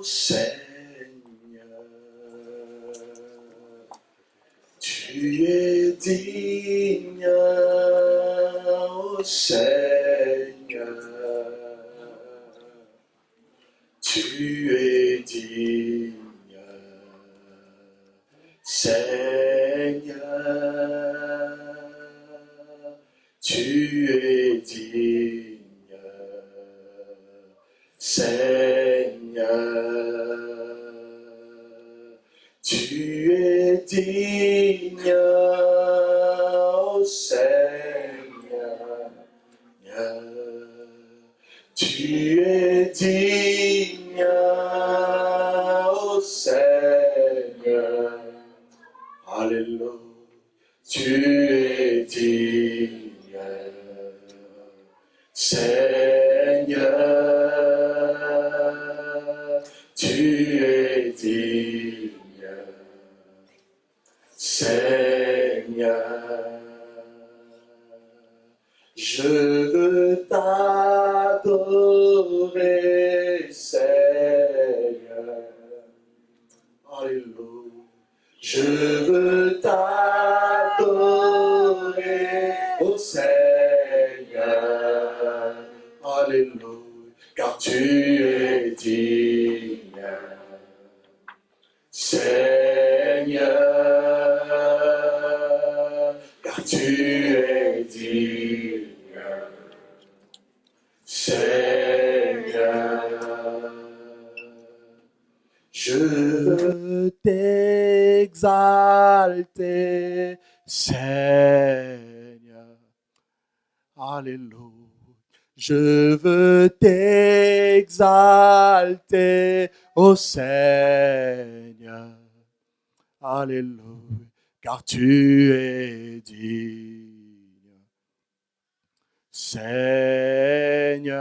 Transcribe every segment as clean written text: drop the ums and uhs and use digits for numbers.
Seigneur, tu es digne, ô Seigneur, tu es digne, Seigneur, tu es digne, Seigneur, tu es digne, ô Seigneur, tu es digne, ô Seigneur, Alléluia, tu es digne, Seigneur, tu es digne, Seigneur, je veux t'adorer, Seigneur, Alléluia, je veux t'adorer, ô Seigneur, Alléluia, car tu es digne, Seigneur, car tu es digne, Seigneur, je veux t'exalter, Seigneur, Alléluia. Je veux t'exalter, ô Seigneur, Alléluia, car tu es digne, Seigneur,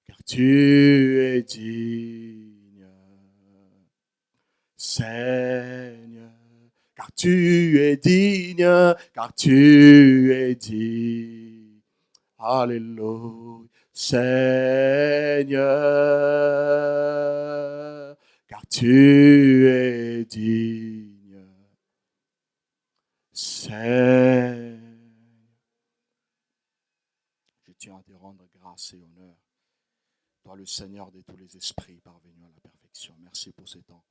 car tu es digne, Seigneur, car tu es digne, car tu es digne. Alléluia, Seigneur, car tu es digne, Seigneur. Je tiens à te rendre grâce et honneur, toi le Seigneur de tous les esprits parvenus à la perfection. Merci pour ce temps.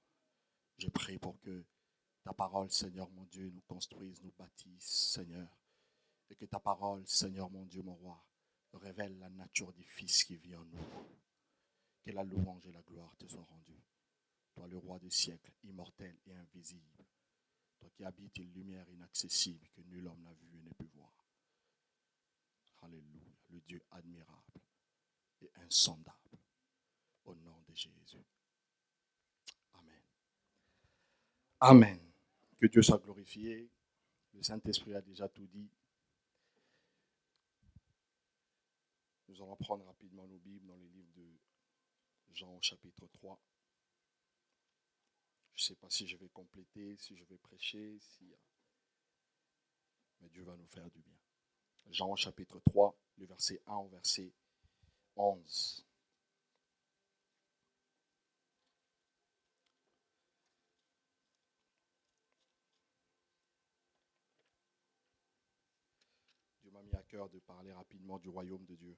Je prie pour que ta parole, Seigneur mon Dieu, nous construise, nous bâtisse, Seigneur. Et que ta parole, Seigneur mon Dieu, mon roi, révèle la nature du Fils qui vit en nous. Que la louange et la gloire te soient rendues. Toi le roi des siècles, immortel et invisible. Toi qui habites une lumière inaccessible que nul homme n'a vue et ne peut voir. Alléluia, le Dieu admirable et insondable. Au nom de Jésus. Amen. Amen. Que Dieu soit glorifié. Le Saint-Esprit a déjà tout dit. Nous allons prendre rapidement nos Bibles dans le livre de Jean au chapitre 3. Je ne sais pas si je vais compléter, si je vais prêcher, mais Dieu va nous faire du bien. Jean au chapitre 3, le verset 1 au verset 11. Dieu m'a mis à cœur de parler rapidement du royaume de Dieu.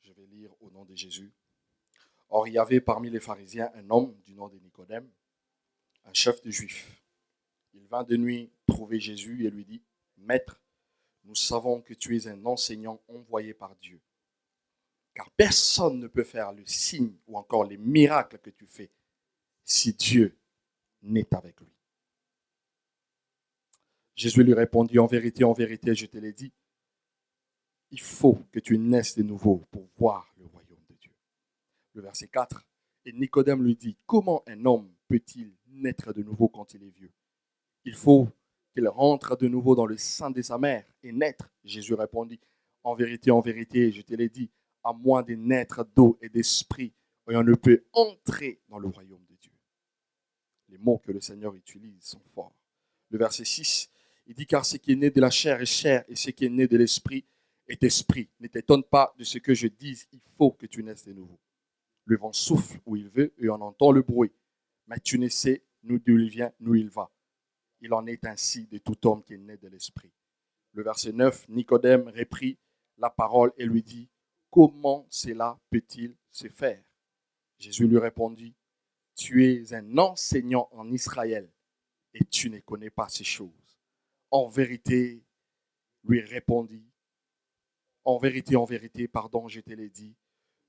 Je vais lire au nom de Jésus. Or, il y avait parmi les pharisiens un homme du nom de Nicodème, un chef de Juifs. Il vint de nuit trouver Jésus et lui dit, « Maître, nous savons que tu es un enseignant envoyé par Dieu, car personne ne peut faire le signe ou encore les miracles que tu fais si Dieu n'est avec lui. » Jésus lui répondit, « En vérité, je te l'ai dit, il faut que tu naisses de nouveau pour voir le royaume de Dieu. » Le verset 4, et Nicodème lui dit, « Comment un homme peut-il naître de nouveau quand il est vieux? Il faut qu'il rentre de nouveau dans le sein de sa mère et naître. » Jésus répondit, « En vérité, je te l'ai dit, à moins de naître d'eau et d'esprit, on ne peut entrer dans le royaume de Dieu. » Les mots que le Seigneur utilise sont forts. Le verset 6, il dit, « Car ce qui est né de la chair est chair, et ce qui est né de l'esprit est esprit. Ne t'étonne pas de ce que je dise, il faut que tu naisses de nouveau. Le vent souffle où il veut et on entend le bruit. Mais tu ne sais d'où il vient, d'où il va. Il en est ainsi de tout homme qui est né de l'esprit. Le verset 9, Nicodème reprit la parole et lui dit, comment cela peut-il se faire? Jésus lui répondit, tu es un enseignant en Israël et tu ne connais pas ces choses. En vérité, lui répondit, en vérité, je te l'ai dit,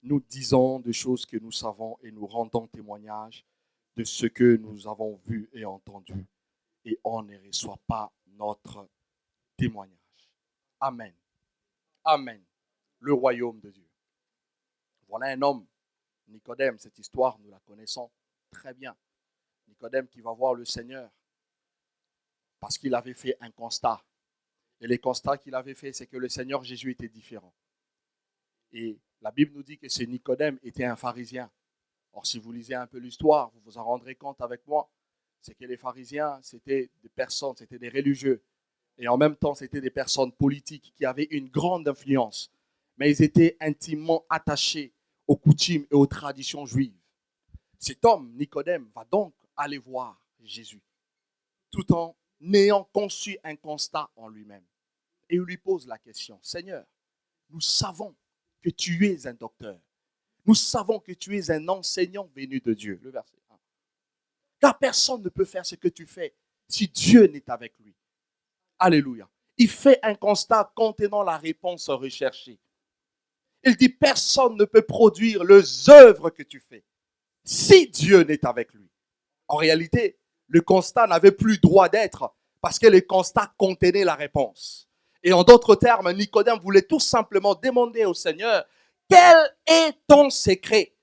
nous disons des choses que nous savons et nous rendons témoignage de ce que nous avons vu et entendu. Et on ne reçoit pas notre témoignage. Amen. Amen. Le royaume de Dieu. Voilà un homme, Nicodème, cette histoire, nous la connaissons très bien. Nicodème qui va voir le Seigneur parce qu'il avait fait un constat. Et le constat qu'il avait fait, c'est que le Seigneur Jésus était différent. Et la Bible nous dit que ce Nicodème était un pharisien. Or, si vous lisez un peu l'histoire, vous vous en rendrez compte avec moi, c'est que les pharisiens, c'était des personnes, c'était des religieux. Et en même temps, c'était des personnes politiques qui avaient une grande influence. Mais ils étaient intimement attachés aux coutumes et aux traditions juives. Cet homme, Nicodème, va donc aller voir Jésus, tout en ayant conçu un constat en lui-même. Et il lui pose la question, Seigneur, nous savons que tu es un docteur. Nous savons que tu es un enseignant venu de Dieu. Le verset 1. Car personne ne peut faire ce que tu fais si Dieu n'est avec lui. Alléluia. Il fait un constat contenant la réponse recherchée. Il dit, personne ne peut produire les œuvres que tu fais si Dieu n'est avec lui. En réalité, le constat n'avait plus droit d'être parce que le constat contenait la réponse. Et en d'autres termes, Nicodème voulait tout simplement demander au Seigneur, quel est ton secret?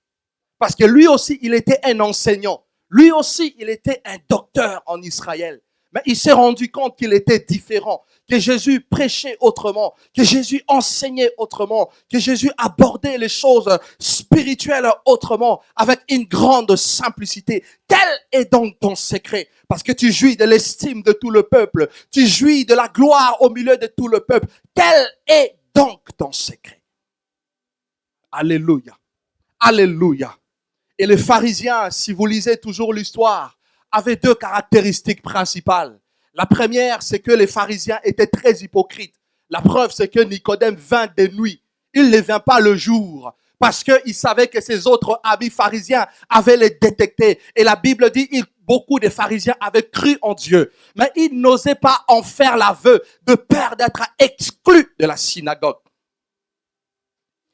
Parce que lui aussi, il était un enseignant. Lui aussi, il était un docteur en Israël. Mais il s'est rendu compte qu'il était différent, que Jésus prêchait autrement, que Jésus enseignait autrement, que Jésus abordait les choses spirituelles autrement, avec une grande simplicité. Quel est donc ton secret? Parce que tu jouis de l'estime de tout le peuple, tu jouis de la gloire au milieu de tout le peuple. Quel est donc ton secret? Alléluia. Alléluia. Et les pharisiens, si vous lisez toujours l'histoire, avaient deux caractéristiques principales. La première, c'est que les pharisiens étaient très hypocrites. La preuve, c'est que Nicodème vint de nuit. Il ne vint pas le jour parce qu'il savait que ses autres amis pharisiens avaient les détectés. Et la Bible dit, beaucoup de pharisiens avaient cru en Dieu, mais ils n'osaient pas en faire l'aveu de peur d'être exclus de la synagogue.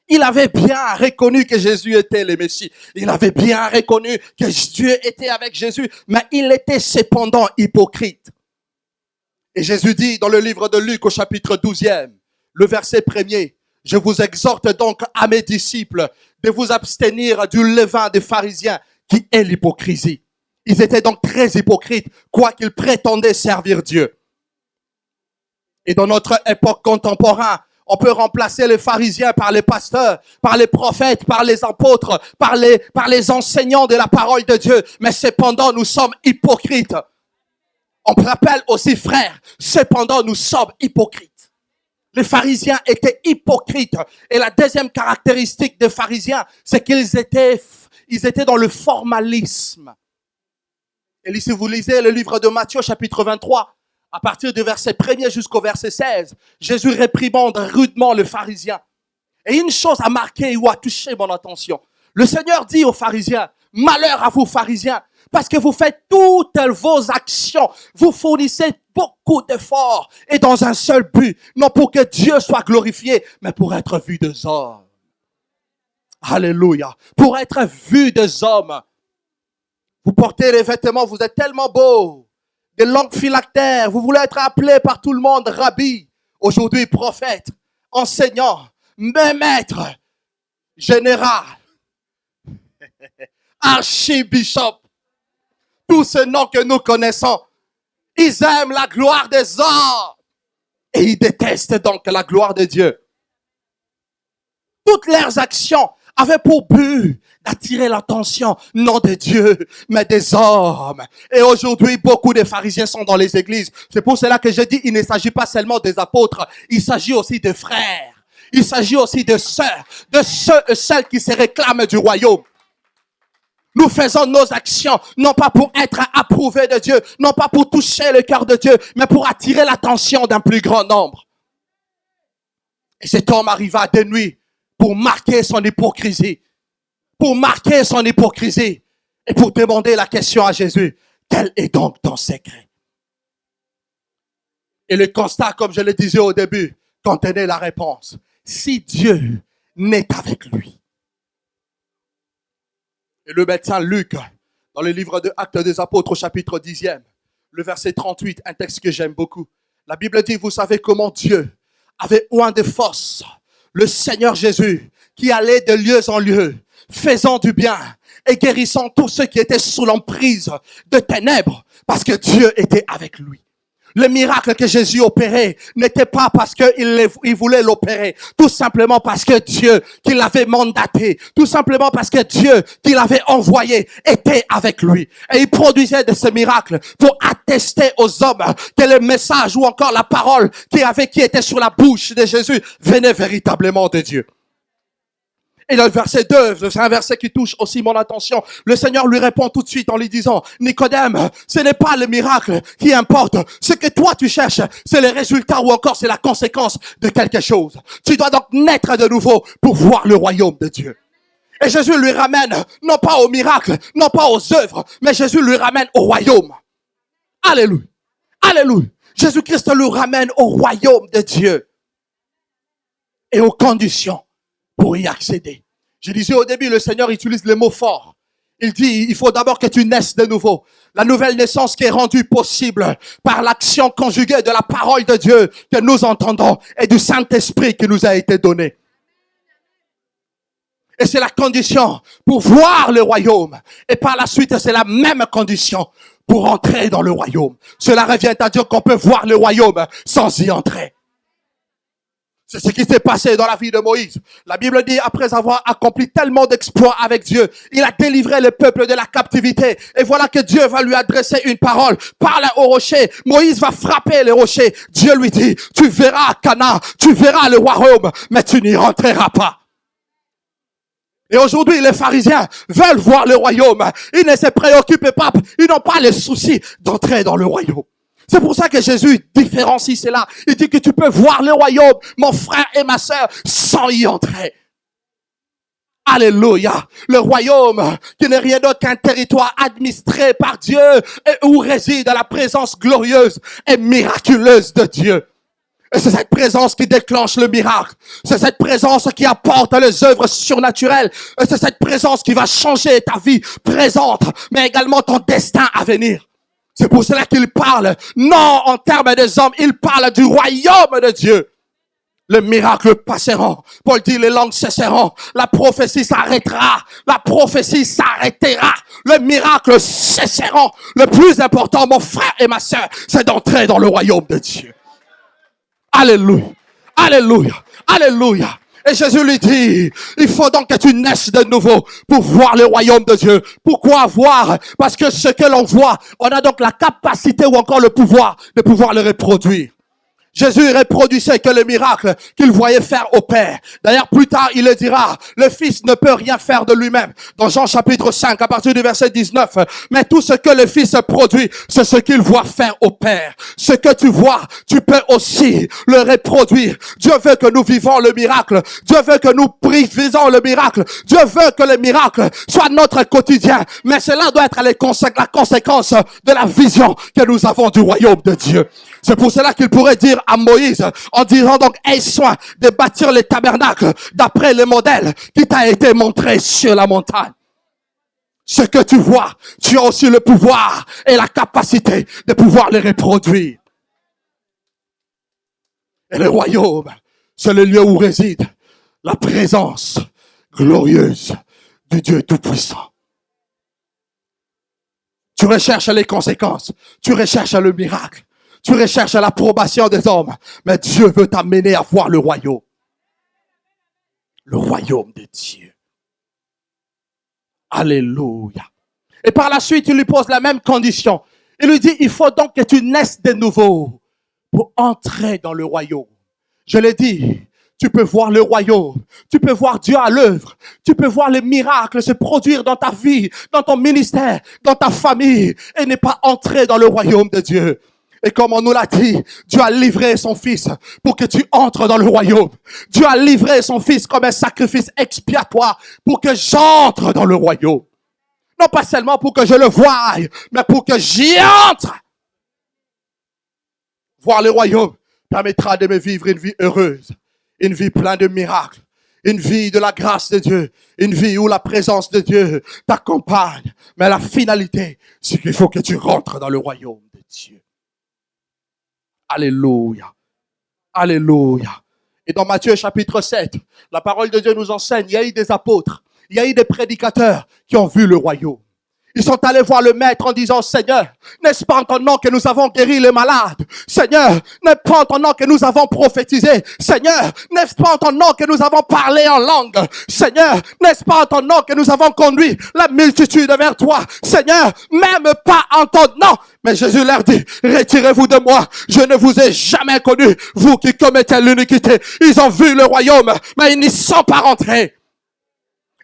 Il avait bien reconnu que Jésus était le Messie. Il avait bien reconnu que Dieu était avec Jésus. Mais il était cependant hypocrite. Et Jésus dit dans le livre de Luc au chapitre 12e, le verset 1er, « Je vous exhorte donc à mes disciples de vous abstenir du levain des pharisiens qui est l'hypocrisie. » Ils étaient donc très hypocrites, quoiqu'ils prétendaient servir Dieu. Et dans notre époque contemporaine, on peut remplacer les pharisiens par les pasteurs, par les prophètes, par les apôtres, par les enseignants de la parole de Dieu. Mais cependant, nous sommes hypocrites. On l'appelle aussi frères. Cependant, nous sommes hypocrites. Les pharisiens étaient hypocrites. Et la deuxième caractéristique des pharisiens, c'est qu'ils étaient dans le formalisme. Et si vous lisez le livre de Matthieu, chapitre 23, à partir du verset 1er jusqu'au verset 16, Jésus réprimande rudement le pharisien. Et une chose a marqué ou a touché mon attention. Le Seigneur dit aux pharisiens, « Malheur à vous pharisiens, parce que vous faites toutes vos actions, vous fournissez beaucoup d'efforts, et dans un seul but, non pour que Dieu soit glorifié, mais pour être vu des hommes. » Alléluia. Pour être vu des hommes. Vous portez les vêtements, vous êtes tellement beaux. Des langues phylactères, vous voulez être appelé par tout le monde rabbi, aujourd'hui prophète, enseignant, maître, général, archibishop, tous ces noms que nous connaissons, ils aiment la gloire des hommes et ils détestent donc la gloire de Dieu. Toutes leurs actions avaient pour but d'attirer l'attention, non de Dieu, mais des hommes. Et aujourd'hui, beaucoup de pharisiens sont dans les églises. C'est pour cela que je dis, il ne s'agit pas seulement des apôtres, il s'agit aussi des frères. Il s'agit aussi de ceux et celles qui se réclament du royaume. Nous faisons nos actions, non pas pour être approuvés de Dieu, non pas pour toucher le cœur de Dieu, mais pour attirer l'attention d'un plus grand nombre. Et cet homme arriva de nuit pour marquer son hypocrisie. Pour marquer son hypocrisie. Et pour demander la question à Jésus, quel est donc ton secret? Et le constat, comme je le disais au début, contenait la réponse. Si Dieu n'est avec lui. Et le médecin Luc, dans le livre de Actes des Apôtres, au chapitre 10e, le verset 38, un texte que j'aime beaucoup. La Bible dit, vous savez comment Dieu avait oint de force le Seigneur Jésus, qui allait de lieu en lieu, faisant du bien et guérissant tous ceux qui étaient sous l'emprise de ténèbres, parce que Dieu était avec lui. Le miracle que Jésus opérait n'était pas parce qu'il voulait l'opérer, tout simplement parce que Dieu qui l'avait mandaté, tout simplement parce que Dieu qui l'avait envoyé était avec lui. Et il produisait de ce miracle pour attester aux hommes que le message ou encore la parole qui était sur la bouche de Jésus venait véritablement de Dieu. Et dans le verset 2, c'est un verset qui touche aussi mon attention. Le Seigneur lui répond tout de suite en lui disant, Nicodème, ce n'est pas le miracle qui importe. Ce que toi tu cherches, c'est le résultat ou encore c'est la conséquence de quelque chose. Tu dois donc naître de nouveau pour voir le royaume de Dieu. Et Jésus lui ramène, non pas au miracle, non pas aux œuvres, mais Jésus lui ramène au royaume. Alléluia. Alléluia. Jésus-Christ lui ramène au royaume de Dieu. Et aux conditions pour y accéder. Je disais au début, le Seigneur utilise le mot fort. Il dit, il faut d'abord que tu naisses de nouveau. La nouvelle naissance qui est rendue possible par l'action conjuguée de la parole de Dieu que nous entendons et du Saint-Esprit qui nous a été donné. Et c'est la condition pour voir le royaume. Et par la suite, c'est la même condition pour entrer dans le royaume. Cela revient à dire qu'on peut voir le royaume sans y entrer. C'est ce qui s'est passé dans la vie de Moïse. La Bible dit, après avoir accompli tellement d'exploits avec Dieu, il a délivré le peuple de la captivité. Et voilà que Dieu va lui adresser une parole. Parle au rocher. Moïse va frapper le rocher. Dieu lui dit, tu verras Canaan, tu verras le royaume, mais tu n'y rentreras pas. Et aujourd'hui, les pharisiens veulent voir le royaume. Ils ne se préoccupent pas. Ils n'ont pas le souci d'entrer dans le royaume. C'est pour ça que Jésus différencie cela. Il dit que tu peux voir le royaume, mon frère et ma sœur, sans y entrer. Alléluia. Le royaume, qui n'est rien d'autre qu'un territoire administré par Dieu et où réside la présence glorieuse et miraculeuse de Dieu. Et c'est cette présence qui déclenche le miracle. C'est cette présence qui apporte les œuvres surnaturelles. Et c'est cette présence qui va changer ta vie présente, mais également ton destin à venir. C'est pour cela qu'il parle, non en termes des hommes, il parle du royaume de Dieu. Les miracles passeront. Paul dit, les langues cesseront. La prophétie s'arrêtera. La prophétie s'arrêtera. Les miracles cesseront. Le plus important, mon frère et ma sœur, c'est d'entrer dans le royaume de Dieu. Alléluia. Alléluia. Alléluia. Et Jésus lui dit, il faut donc que tu naisses de nouveau pour voir le royaume de Dieu. Pourquoi voir? Parce que ce que l'on voit, on a donc la capacité ou encore le pouvoir de pouvoir le reproduire. Jésus reproduisait que le miracle qu'il voyait faire au Père. D'ailleurs, plus tard, il le dira, le Fils ne peut rien faire de lui-même. Dans Jean chapitre 5, à partir du verset 19, mais tout ce que le Fils produit, c'est ce qu'il voit faire au Père. Ce que tu vois, tu peux aussi le reproduire. Dieu veut que nous vivons le miracle. Dieu veut que nous vivons le miracle. Dieu veut que le miracle soit notre quotidien. Mais cela doit être la conséquence de la vision que nous avons du royaume de Dieu. C'est pour cela qu'il pourrait dire à Moïse, en disant donc, aie soin de bâtir le tabernacle d'après le modèle qui t'a été montré sur la montagne. Ce que tu vois, tu as aussi le pouvoir et la capacité de pouvoir le reproduire. Et le royaume, c'est le lieu où réside la présence glorieuse du Dieu Tout-Puissant. Tu recherches les conséquences, tu recherches le miracle. Tu recherches l'approbation des hommes, mais Dieu veut t'amener à voir le royaume. Le royaume de Dieu. Alléluia. Et par la suite, il lui pose la même condition. Il lui dit, il faut donc que tu naisses de nouveau pour entrer dans le royaume. Je l'ai dit, tu peux voir le royaume, tu peux voir Dieu à l'œuvre, tu peux voir les miracles se produire dans ta vie, dans ton ministère, dans ta famille, et ne pas entrer dans le royaume de Dieu. Et comme on nous l'a dit, Dieu a livré son Fils pour que tu entres dans le royaume. Dieu a livré son Fils comme un sacrifice expiatoire pour que j'entre dans le royaume. Non pas seulement pour que je le voie, mais pour que j'y entre. Voir le royaume permettra de me vivre une vie heureuse, une vie pleine de miracles, une vie de la grâce de Dieu, une vie où la présence de Dieu t'accompagne. Mais la finalité, c'est qu'il faut que tu rentres dans le royaume de Dieu. Alléluia. Alléluia. Et dans Matthieu chapitre 7, la parole de Dieu nous enseigne, il y a eu des apôtres, il y a eu des prédicateurs qui ont vu le royaume. Ils sont allés voir le maître en disant, Seigneur, n'est-ce pas en ton nom que nous avons guéri les malades? Seigneur, n'est-ce pas en ton nom que nous avons prophétisé? Seigneur, n'est-ce pas en ton nom que nous avons parlé en langue? Seigneur, n'est-ce pas en ton nom que nous avons conduit la multitude vers toi? Seigneur, même pas en ton nom. Mais Jésus leur dit, retirez-vous de moi, je ne vous ai jamais connu, vous qui commettez l'iniquité. Ils ont vu le royaume, mais ils n'y sont pas rentrés.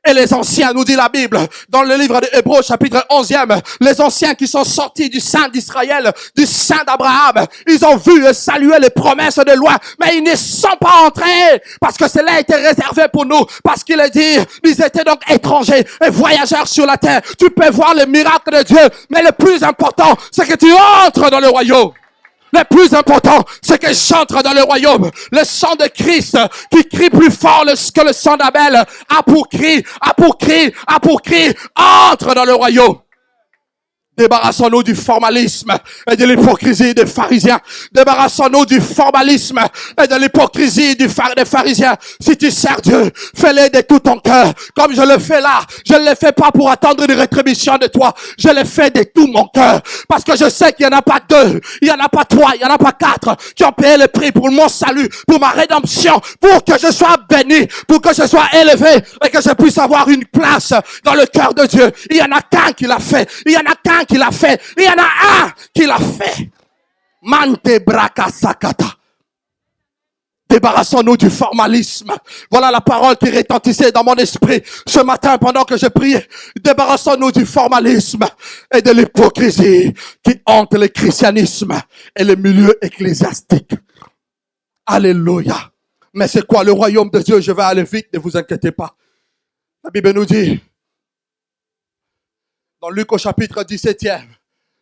Et les anciens, nous dit la Bible, dans le livre de Hébreux, chapitre 11e, les anciens qui sont sortis du sein d'Israël, du sein d'Abraham, ils ont vu et salué les promesses de loi, mais ils ne sont pas entrés, parce que cela était réservé pour nous, parce qu'il est dit, ils étaient donc étrangers et voyageurs sur la terre. Tu peux voir les miracles de Dieu, mais le plus important, c'est que tu entres dans le royaume. Le plus important, c'est que j'entre dans le royaume. Le sang de Christ qui crie plus fort que le sang d'Abel a pour cri, entre dans le royaume. Débarrassons-nous du formalisme et de l'hypocrisie des pharisiens. Débarrassons-nous du formalisme et de l'hypocrisie des pharisiens. Si tu sers Dieu, fais-le de tout ton cœur. Comme je le fais là, je ne le fais pas pour attendre une rétribution de toi. Je le fais de tout mon cœur. Parce que je sais qu'il n'y en a pas 2, il n'y en a pas 3, il n'y en a pas 4 qui ont payé le prix pour mon salut, pour ma rédemption, pour que je sois béni, pour que je sois élevé et que je puisse avoir une place dans le cœur de Dieu. Il n'y en a qu'un qui l'a fait. Il y en a qu'un qui l'a fait. Il y en a un qui l'a fait. Mante braka sakata. Débarrassons-nous du formalisme. Voilà la parole qui retentissait dans mon esprit ce matin pendant que je priais. Débarrassons-nous du formalisme et de l'hypocrisie qui hante le christianisme et le milieu ecclésiastique. Alléluia. Mais c'est quoi le royaume de Dieu? Je vais aller vite, ne vous inquiétez pas. La Bible nous dit, dans Luc au chapitre 17e,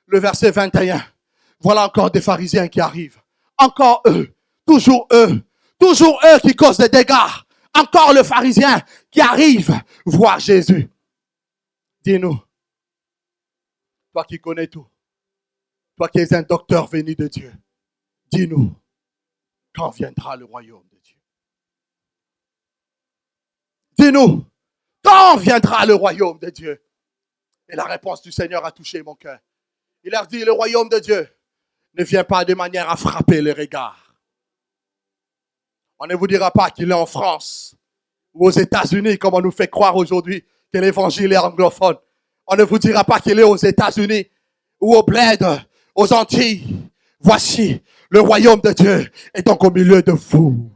le verset 21, voilà encore des pharisiens qui arrivent. Encore eux, toujours eux qui causent des dégâts. Encore le pharisien qui arrive voir Jésus. Dis-nous, toi qui connais tout, toi qui es un docteur venu de Dieu, dis-nous, quand viendra le royaume de Dieu? Dis-nous, quand viendra le royaume de Dieu? Et la réponse du Seigneur a touché mon cœur. Il leur dit, le royaume de Dieu ne vient pas de manière à frapper les regards. On ne vous dira pas qu'il est en France ou aux États-Unis, comme on nous fait croire aujourd'hui que l'évangile est anglophone. On ne vous dira pas qu'il est aux États-Unis ou au bled, aux Antilles. Voici, le royaume de Dieu est donc au milieu de vous.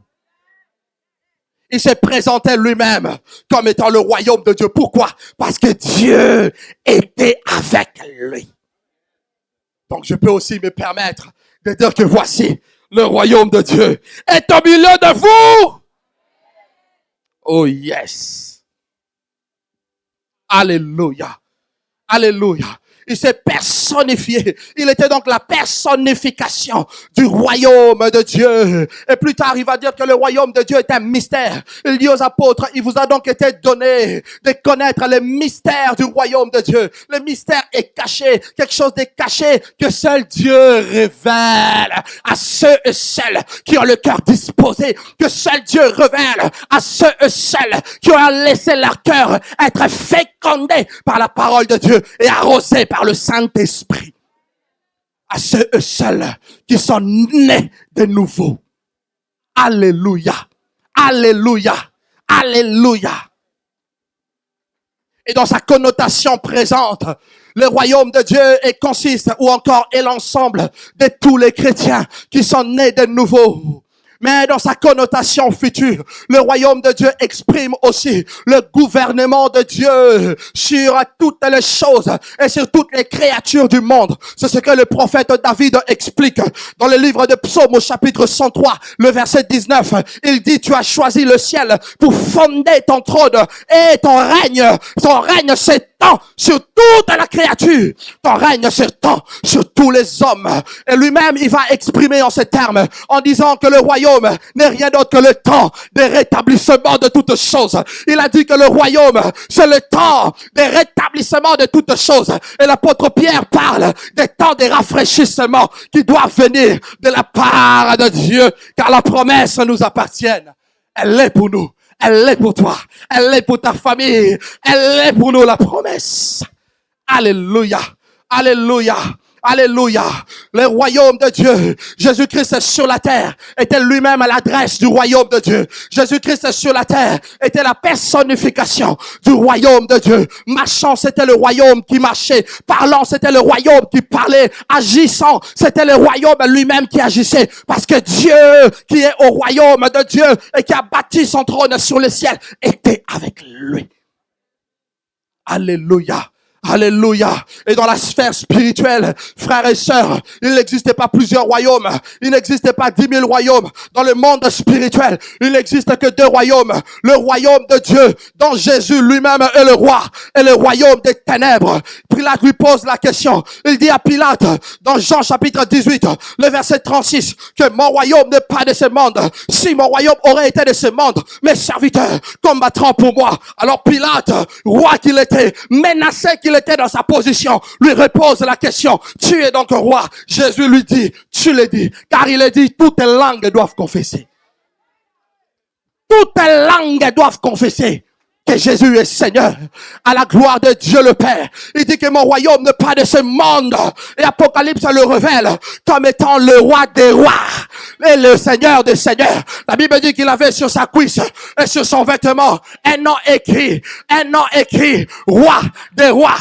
Il s'est présenté lui-même comme étant le royaume de Dieu. Pourquoi? Parce que Dieu était avec lui. Donc je peux aussi me permettre de dire que voici, le royaume de Dieu est au milieu de vous. Oh yes. Alléluia. Alléluia. Il s'est personnifié. Il était donc la personnification du royaume de Dieu. Et plus tard, il va dire que le royaume de Dieu est un mystère. Il dit aux apôtres, il vous a donc été donné de connaître le mystère du royaume de Dieu. Le mystère est caché. Quelque chose de caché que seul Dieu révèle à ceux et celles qui ont le cœur disposé. Que seul Dieu révèle à ceux et celles qui ont laissé leur cœur être fécondé par la parole de Dieu et arrosé par le Saint-Esprit. À ceux et celles qui sont nés de nouveau. Alléluia. Alléluia. Alléluia. Et dans sa connotation présente, le royaume de Dieu consiste ou encore est l'ensemble de tous les chrétiens qui sont nés de nouveau. mais dans sa connotation future. Le royaume de Dieu exprime aussi le gouvernement de Dieu sur toutes les choses et sur toutes les créatures du monde. C'est ce que le prophète David explique dans le livre de Psaume au chapitre 103, le verset 19. Il dit, tu as choisi le ciel pour fonder ton trône et ton règne s'étend sur toute la créature. Ton règne s'étend sur tous les hommes. Et lui-même, il va exprimer en ces termes, en disant que le royaume n'est rien d'autre que le temps des rétablissements de toutes choses. Il a dit que le royaume, c'est le temps des rétablissements de toutes choses. Et l'apôtre Pierre parle des temps des rafraîchissements qui doivent venir de la part de Dieu, car la promesse nous appartient. Elle est pour nous. Elle est pour toi. Elle est pour ta famille. Elle est pour nous la promesse. Alléluia. Alléluia. Alléluia. Le royaume de Dieu. Jésus-Christ sur la terre était lui-même à l'adresse du royaume de Dieu. Jésus-Christ sur la terre était la personnification du royaume de Dieu. Marchant, c'était le royaume qui marchait. Parlant, c'était le royaume qui parlait. Agissant, c'était le royaume lui-même qui agissait. Parce que Dieu, qui est au royaume de Dieu et qui a bâti son trône sur le ciel, était avec lui. Alléluia. Alléluia. Et dans la sphère spirituelle, frères et sœurs, il n'existait pas plusieurs royaumes. Il n'existait pas 10 000 royaumes. Dans le monde spirituel, il n'existe que 2 royaumes. Le royaume de Dieu, dont Jésus lui-même est le roi, et le royaume des ténèbres. Pilate lui pose la question. Il dit à Pilate, dans Jean chapitre 18, le verset 36, que mon royaume n'est pas de ce monde. Si mon royaume aurait été de ce monde, mes serviteurs combattront pour moi. Alors Pilate, roi qu'il était, menacé qu'il était dans sa position, lui repose la question, tu es donc roi? Jésus lui dit, tu l'es dit, car il est dit, toutes les langues doivent confesser. Toutes les langues doivent confesser que Jésus est Seigneur, à la gloire de Dieu le Père. Il dit que mon royaume n'est pas de ce monde. Et Apocalypse le révèle comme étant le roi des rois et le Seigneur des seigneurs. La Bible dit qu'il avait sur sa cuisse et sur son vêtement un nom écrit, roi des rois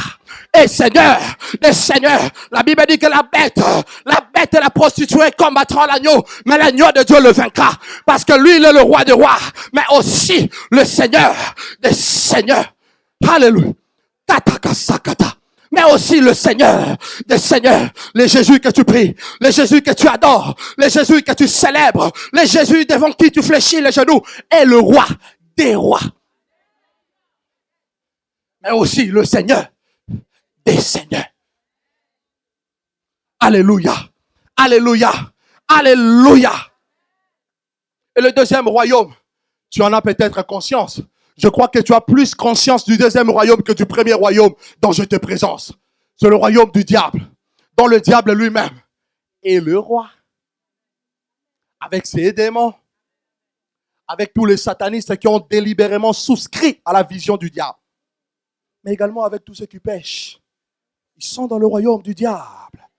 et Seigneur des seigneurs. La Bible dit que la bête et la prostituée combattront l'agneau, mais l'agneau de Dieu le vaincra, parce que lui, il est le roi des rois, mais aussi le Seigneur des seigneurs. Alléluia. Mais aussi le Seigneur des seigneurs. Les Jésus que tu pries, les Jésus que tu adores, les Jésus que tu célèbres, les Jésus devant qui tu fléchis les genoux, est le roi des rois. Mais aussi le Seigneur des seigneurs. Alléluia. Alléluia. Alléluia. Et le deuxième royaume, tu en as peut-être conscience. Je crois que tu as plus conscience du deuxième royaume que du premier royaume dont je te présente. C'est le royaume du diable, dont le diable lui-même est le roi. Avec ses démons, avec tous les satanistes qui ont délibérément souscrit à la vision du diable. Mais également avec tous ceux qui pêchent. Ils sont dans le royaume du diable.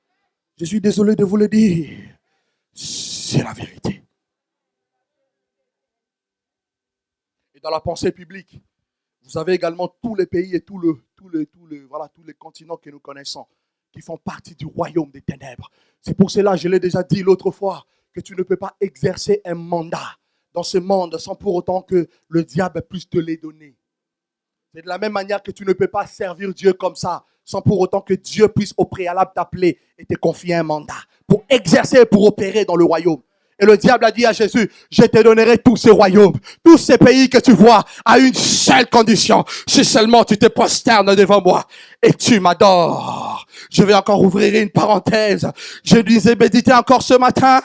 Je suis désolé de vous le dire. C'est la vérité. Et dans la pensée publique, vous avez également tous les pays et tous les continents que nous connaissons qui font partie du royaume des ténèbres. C'est pour cela, je l'ai déjà dit l'autre fois, que tu ne peux pas exercer un mandat dans ce monde sans pour autant que le diable puisse te les donner. C'est de la même manière que tu ne peux pas servir Dieu comme ça sans pour autant que Dieu puisse au préalable t'appeler et te confier un mandat pour exercer, pour opérer dans le royaume. Et le diable a dit à Jésus, je te donnerai tous ces royaumes, tous ces pays que tu vois, à une seule condition. Si seulement tu te prosternes devant moi et tu m'adores. Je vais encore ouvrir une parenthèse. Je disais, méditer encore ce matin.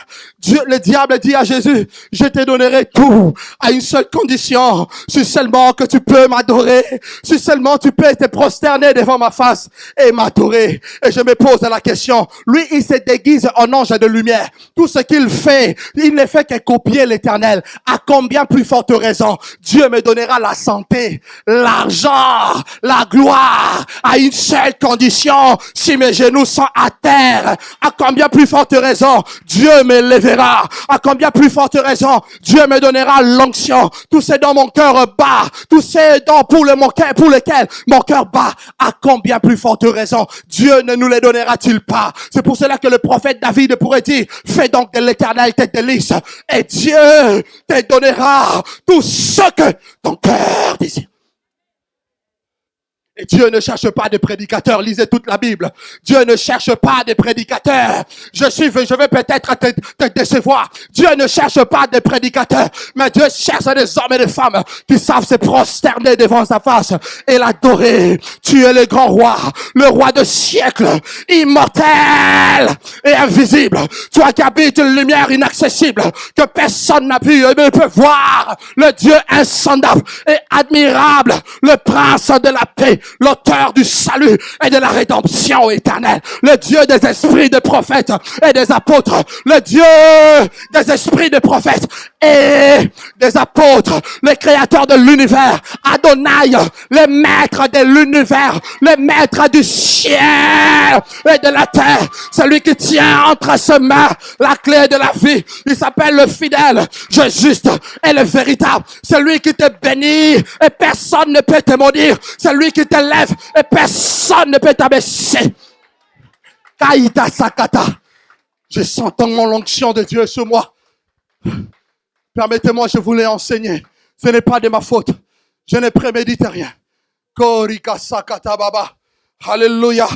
Le diable dit à Jésus, je te donnerai tout à une seule condition. Si seulement que tu peux m'adorer. Si seulement tu peux te prosterner devant ma face et m'adorer. Et je me pose la question. Lui, il se déguise en ange de lumière. Tout ce qu'il fait, il ne fait que copier l'Éternel. À combien plus forte raison, Dieu me donnera la santé, l'argent, la gloire, à une seule condition. Si mes genoux sont à terre, à combien plus forte raison, Dieu me lèvera. À combien plus forte raison, Dieu me donnera l'onction. Tout ce dont mon cœur bat, tout ce dont pour lesquels mon cœur bat, à combien plus forte raison, Dieu ne nous les donnera-t-il pas? C'est pour cela que le prophète David pourrait dire, fais donc de l'Éternel tes délices. Et Dieu te donnera tout ce que ton cœur désire. Et Dieu ne cherche pas des prédicateurs. Lisez toute la Bible. Dieu ne cherche pas des prédicateurs. Je vais peut-être te décevoir. Dieu ne cherche pas des prédicateurs. Mais Dieu cherche des hommes et des femmes qui savent se prosterner devant sa face et l'adorer. Tu es le grand roi, le roi de siècles, immortel et invisible. Toi qui habites une lumière inaccessible que personne n'a pu et ne peut voir. Le Dieu insondable et admirable, le prince de la paix, l'auteur du salut et de la rédemption éternelle, le Dieu des esprits de prophètes et des apôtres, le Dieu des esprits de prophètes et des apôtres, le créateur de l'univers, Adonai, le maître de l'univers, le maître du ciel et de la terre, celui qui tient entre ses mains la clé de la vie. Il s'appelle le fidèle, le juste et le véritable, celui qui te bénit et personne ne peut te maudire, celui qui te lève et personne ne peut t'abaisser. Kaïta Sakata. Je sens tellement l'onction de Dieu sur moi. Permettez-moi, je voulais enseigner. Ce n'est pas de ma faute. Je ne prémédite rien. Korika Sakata Baba. Alléluia.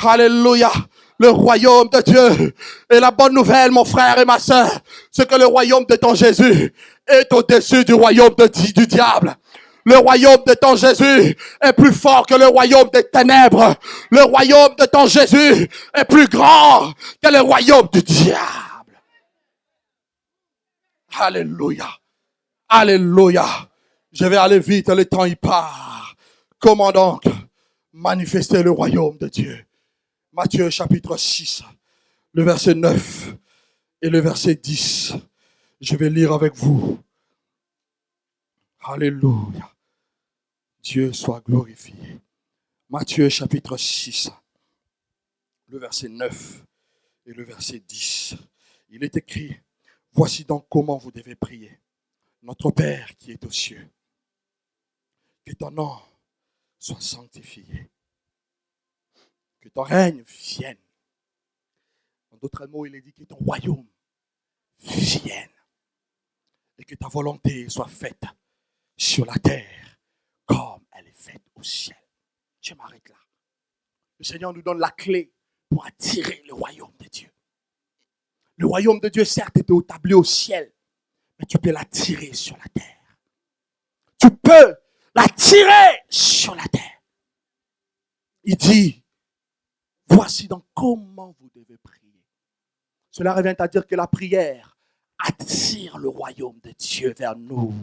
Alléluia. Le royaume de Dieu. Et la bonne nouvelle, mon frère et ma sœur, c'est que le royaume de ton Jésus est au-dessus du royaume du diable. Le royaume de ton Jésus est plus fort que le royaume des ténèbres. Le royaume de ton Jésus est plus grand que le royaume du diable. Alléluia. Alléluia. Je vais aller vite, le temps y part. Comment donc manifester le royaume de Dieu? Matthieu chapitre 6, le verset 9 et le verset 10. Je vais lire avec vous. Alléluia. Dieu soit glorifié. Matthieu chapitre 6, le verset 9 et le verset 10. Il est écrit, voici donc comment vous devez prier. Notre Père qui est aux cieux, que ton nom soit sanctifié, que ton règne vienne. En d'autres mots, il est dit que ton royaume vienne et que ta volonté soit faite sur la terre comme elle est faite au ciel. Je m'arrête là. Le Seigneur nous donne la clé pour attirer le royaume de Dieu. Le royaume de Dieu, certes, est établi au ciel, mais tu peux l'attirer sur la terre. Tu peux l'attirer sur la terre. Il dit, voici donc comment vous devez prier. Cela revient à dire que la prière attire le royaume de Dieu vers nous.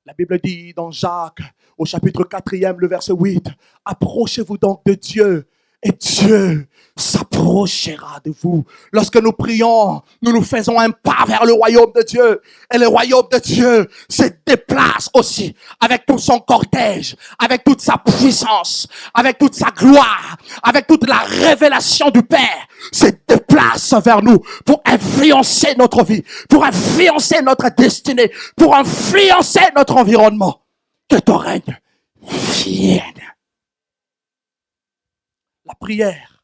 La Bible dit dans Jacques, au chapitre 4e, le verset 8, approchez-vous donc de Dieu et Dieu s'approchera de vous. Lorsque nous prions, nous faisons un pas vers le royaume de Dieu. Et le royaume de Dieu se déplace aussi avec tout son cortège, avec toute sa puissance, avec toute sa gloire, avec toute la révélation du Père, se déplace vers nous pour influencer notre vie, pour influencer notre destinée, pour influencer notre environnement. Que ton règne vienne. La prière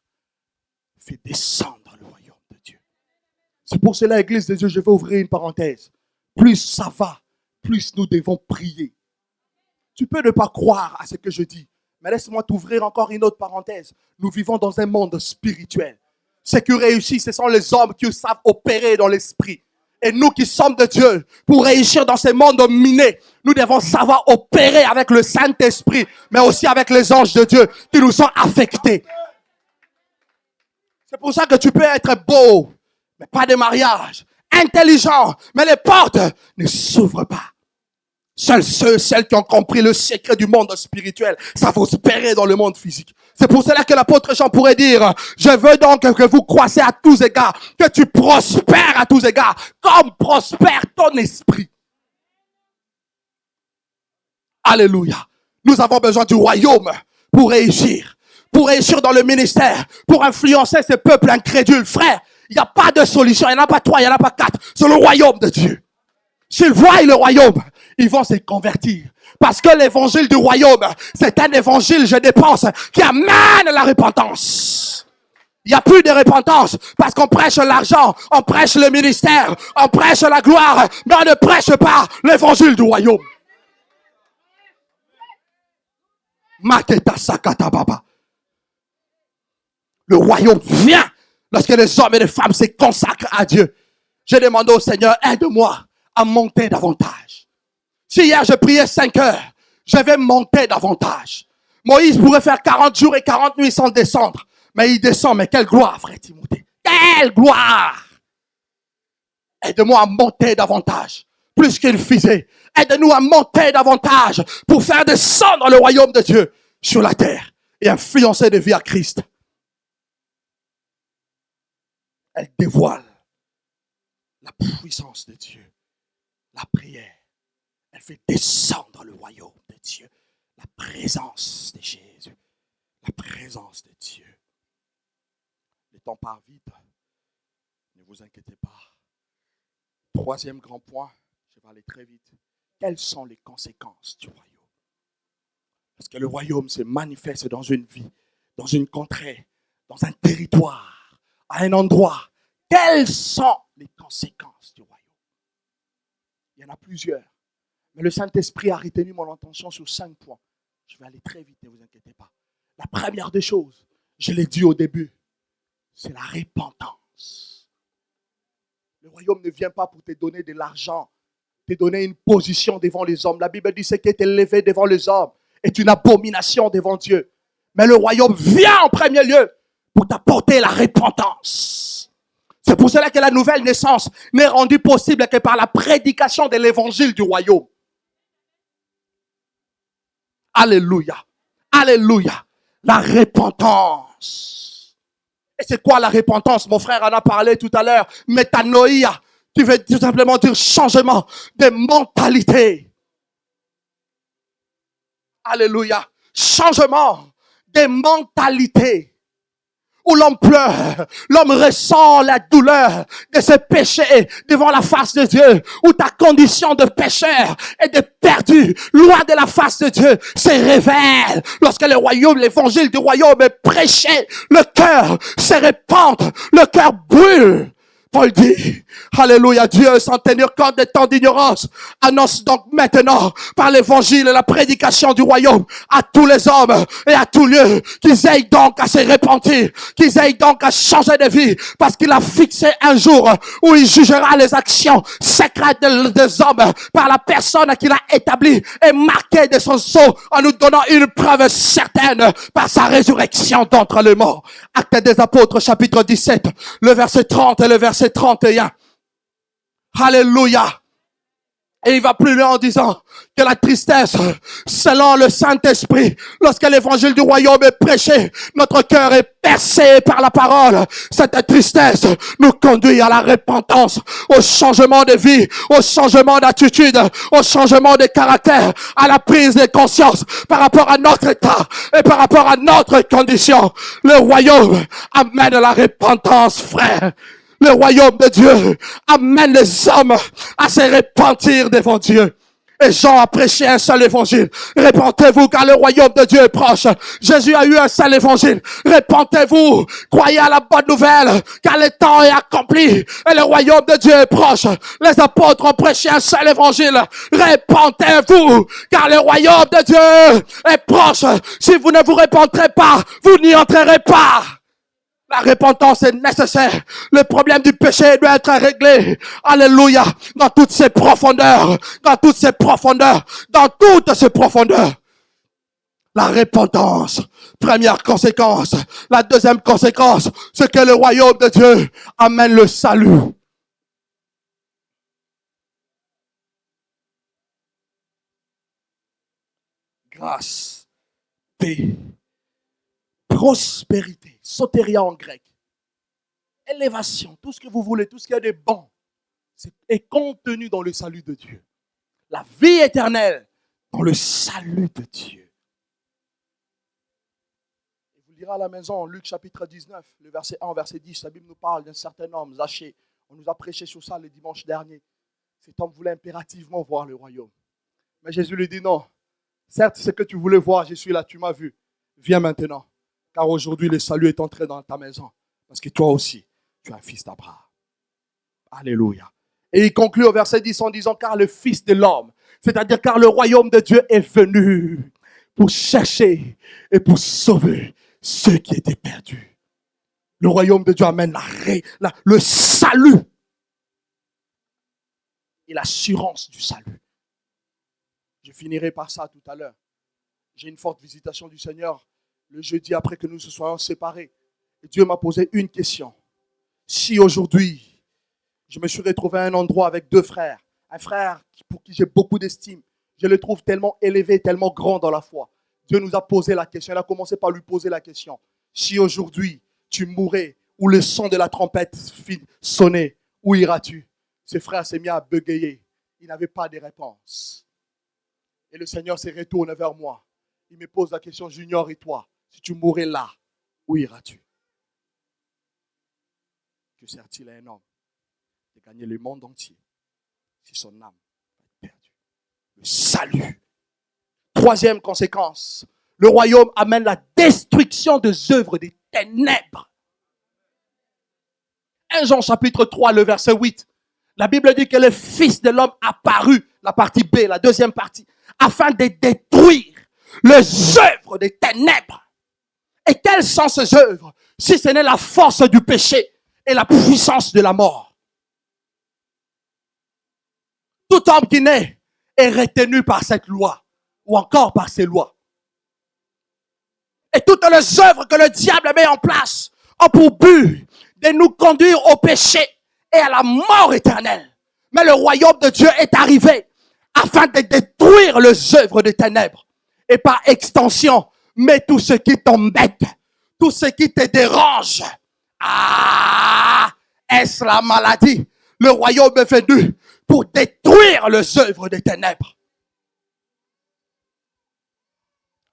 fait descendre le royaume de Dieu. C'est pour cela, Église de Dieu, je vais ouvrir une parenthèse. Plus ça va, plus nous devons prier. Tu peux ne pas croire à ce que je dis, mais laisse-moi t'ouvrir encore une autre parenthèse. Nous vivons dans un monde spirituel. Ceux qui réussissent, ce sont les hommes qui savent opérer dans l'esprit. Et nous qui sommes de Dieu, pour réussir dans ce monde miné, nous devons savoir opérer avec le Saint-Esprit, mais aussi avec les anges de Dieu qui nous sont affectés. C'est pour ça que tu peux être beau, mais pas de mariage, intelligent, mais les portes ne s'ouvrent pas. Seuls celles qui ont compris le secret du monde spirituel savent opérer dans le monde physique. C'est pour cela que l'apôtre Jean pourrait dire, je veux donc que vous croissez à tous égards, que tu prospères à tous égards, comme prospère ton esprit. Alléluia. Nous avons besoin du royaume pour réussir dans le ministère, pour influencer ce peuple incrédule. Frère, il n'y a pas de solution, il n'y en a pas 3, il n'y en a pas 4. C'est le royaume de Dieu. S'ils voient le royaume, ils vont se convertir. Parce que l'évangile du royaume, c'est un évangile, je dépense, qui amène la repentance. Il n'y a plus de repentance parce qu'on prêche l'argent, on prêche le ministère, on prêche la gloire, mais on ne prêche pas l'évangile du royaume. Maketa sakata baba. Le royaume vient lorsque les hommes et les femmes se consacrent à Dieu. J'ai demandé au Seigneur, aide-moi à monter davantage. Si hier je priais 5 heures, je vais monter davantage. Moïse pourrait faire 40 jours et 40 nuits sans descendre. Mais il descend, mais quelle gloire, frère Timothée. Quelle gloire. Aide-moi à monter davantage. Plus qu'il faisait. Aide-nous à monter davantage pour faire descendre le royaume de Dieu sur la terre et influencer des vies à Christ. Elle dévoile la puissance de Dieu. La prière, elle fait descendre le royaume de Dieu. La présence de Jésus. La présence de Dieu. Le temps part vite. Ne vous inquiétez pas. Troisième grand point, je vais aller très vite. Quelles sont les conséquences du royaume? Parce que le royaume se manifeste dans une vie, dans une contrée, dans un territoire, à un endroit. Quelles sont les conséquences du royaume? Il y en a plusieurs. Mais le Saint-Esprit a retenu mon attention sur 5 points. Je vais aller très vite, ne vous inquiétez pas. La première des choses, je l'ai dit au début, c'est la repentance. Le royaume ne vient pas pour te donner de l'argent, te donner une position devant les hommes. La Bible dit ce qui est élevé devant les hommes est une abomination devant Dieu. Mais le royaume vient en premier lieu pour t'apporter la repentance. C'est pour cela que la nouvelle naissance n'est rendue possible que par la prédication de l'évangile du royaume. Alléluia. Alléluia. La repentance. Et c'est quoi la repentance? Mon frère en a parlé tout à l'heure. Métanoïa, qui veut tout simplement dire changement de mentalité. Alléluia. Changement de mentalité. Où l'homme pleure, l'homme ressent la douleur de ses péchés devant la face de Dieu, où ta condition de pécheur et de perdu, loin de la face de Dieu, se révèle. Lorsque le royaume, l'évangile du royaume est prêché, le cœur se répand, le cœur brûle. Paul dit, alléluia, Dieu, sans tenir compte des temps d'ignorance, annonce donc maintenant, par l'évangile et la prédication du royaume, à tous les hommes et à tout lieu, qu'ils aillent donc à se repentir, qu'ils aillent donc à changer de vie, parce qu'il a fixé un jour où il jugera les actions secrètes des hommes par la personne qu'il a établie et marquée de son sceau, en nous donnant une preuve certaine par sa résurrection d'entre les morts. Actes des Apôtres, chapitre 17, le verset 30 et le verset 31. Alléluia. Et il va plus loin en disant que la tristesse, selon le Saint-Esprit, lorsque l'évangile du royaume est prêché, notre cœur est percé par la parole. Cette tristesse nous conduit à la repentance, au changement de vie, au changement d'attitude, au changement de caractère, à la prise de conscience par rapport à notre état et par rapport à notre condition. Le royaume amène la repentance, frère. Le royaume de Dieu amène les hommes à se repentir devant Dieu. Et Jean a prêché un seul évangile. Répentez-vous car le royaume de Dieu est proche. Jésus a eu un seul évangile. Répentez-vous, croyez à la bonne nouvelle car le temps est accompli et le royaume de Dieu est proche. Les apôtres ont prêché un seul évangile. Répentez-vous car le royaume de Dieu est proche. Si vous ne vous repentirez pas, vous n'y entrerez pas. La repentance est nécessaire. Le problème du péché doit être réglé. Alléluia. Dans toutes ses profondeurs. Dans toutes ses profondeurs. Dans toutes ses profondeurs. La repentance. Première conséquence. La deuxième conséquence, c'est que le royaume de Dieu amène le salut. Grâce. Paix. Prospérité, sotéria en grec, élévation, tout ce que vous voulez, tout ce qui est de bon, est contenu dans le salut de Dieu. La vie éternelle dans le salut de Dieu. Et vous lirez à la maison, Luc chapitre 19, le verset 1 au verset 10, la Bible nous parle d'un certain homme, Zachée. On nous a prêché sur ça le dimanche dernier. Cet homme voulait impérativement voir le royaume. Mais Jésus lui dit non. Certes, ce que tu voulais voir, je suis là, tu m'as vu. Viens maintenant. Car aujourd'hui, le salut est entré dans ta maison. Parce que toi aussi, tu es un fils d'Abraham. Alléluia. Et il conclut au verset 10 en disant, car le Fils de l'homme, c'est-à-dire car le royaume de Dieu est venu pour chercher et pour sauver ceux qui étaient perdus. Le royaume de Dieu amène le salut et l'assurance du salut. Je finirai par ça tout à l'heure. J'ai une forte visitation du Seigneur le jeudi après que nous se soyons séparés. Et Dieu m'a posé une question. Si aujourd'hui, je me suis retrouvé à un endroit avec deux frères, un frère pour qui j'ai beaucoup d'estime, je le trouve tellement élevé, tellement grand dans la foi. Dieu nous a posé la question, il a commencé par lui poser la question. Si aujourd'hui, tu mourais, ou le son de la trompette sonnait, où iras-tu? Ce frère s'est mis à bégayer. Il n'avait pas de réponse. Et le Seigneur s'est retourné vers moi. Il me pose la question, Junior, et toi, si tu mourais là, où iras-tu? Que sert-il à un homme de gagner le monde entier si son âme est perdue? Le salut. Troisième conséquence, le royaume amène la destruction des œuvres des ténèbres. 1 Jean chapitre 3, le verset 8. La Bible dit que le Fils de l'homme apparut, la partie B, la deuxième partie, afin de détruire les œuvres des ténèbres. Et quelles sont ces œuvres, si ce n'est la force du péché et la puissance de la mort? Tout homme qui naît est retenu par cette loi, ou encore par ces lois. Et toutes les œuvres que le diable met en place ont pour but de nous conduire au péché et à la mort éternelle. Mais le royaume de Dieu est arrivé afin de détruire les œuvres des ténèbres. Et par extension, mais tout ce qui t'embête, tout ce qui te dérange. Est-ce la maladie? Le royaume est venu pour détruire les œuvres des ténèbres.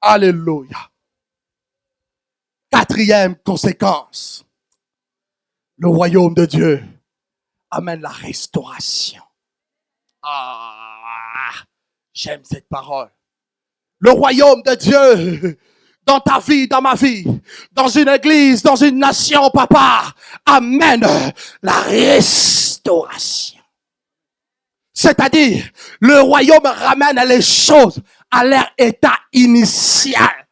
Alléluia. Quatrième conséquence. Le royaume de Dieu amène la restauration. J'aime cette parole. Le royaume de Dieu, dans ta vie, dans ma vie, dans une église, dans une nation, papa, amène la restauration. C'est-à-dire, le royaume ramène les choses à leur état initial.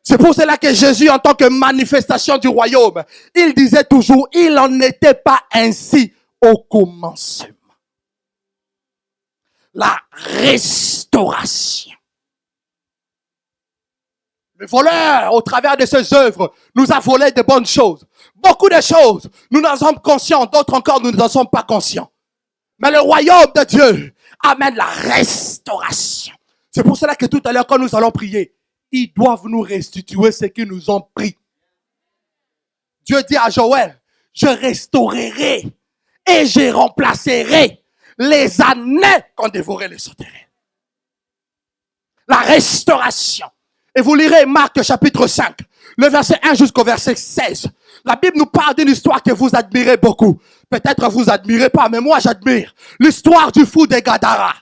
C'est pour cela que Jésus, en tant que manifestation du royaume, il disait toujours, il n'en était pas ainsi au commencement. La restauration. Le voleur, au travers de ses œuvres, nous a volé de bonnes choses. Beaucoup de choses, nous en sommes conscients, d'autres encore, nous n'en sommes pas conscients. Mais le royaume de Dieu amène la restauration. C'est pour cela que tout à l'heure, quand nous allons prier, ils doivent nous restituer ce qu'ils nous ont pris. Dieu dit à Joël, je restaurerai et je remplacerai les années qu'ont dévoré les sauterelles. La restauration. Et vous lirez Marc chapitre 5, le verset 1 jusqu'au verset 16. La Bible nous parle d'une histoire que vous admirez beaucoup. Peut-être vous admirez pas, mais moi j'admire. L'histoire du fou de Gadara.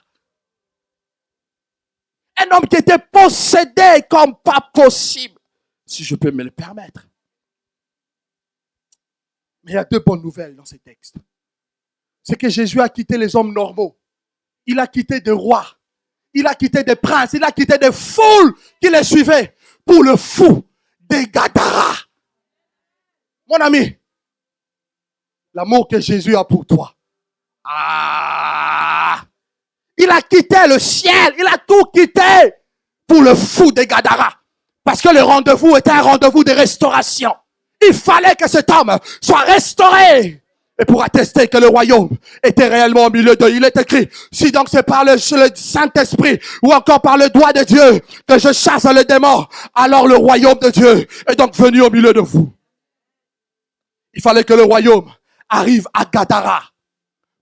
Un homme qui était possédé comme pas possible, si je peux me le permettre. Mais il y a deux bonnes nouvelles dans ces textes. C'est que Jésus a quitté les hommes normaux. Il a quitté des rois. Il a quitté des princes. Il a quitté des foules qui les suivaient pour le fou de Gadara. Mon ami, l'amour que Jésus a pour toi. Il a quitté le ciel. Il a tout quitté pour le fou de Gadara. Parce que le rendez-vous était un rendez-vous de restauration. Il fallait que cet homme soit restauré. Et pour attester que le royaume était réellement au milieu d'eux, il est écrit, si donc c'est par le Saint-Esprit ou encore par le doigt de Dieu que je chasse le démon, alors le royaume de Dieu est donc venu au milieu de vous. Il fallait que le royaume arrive à Gadara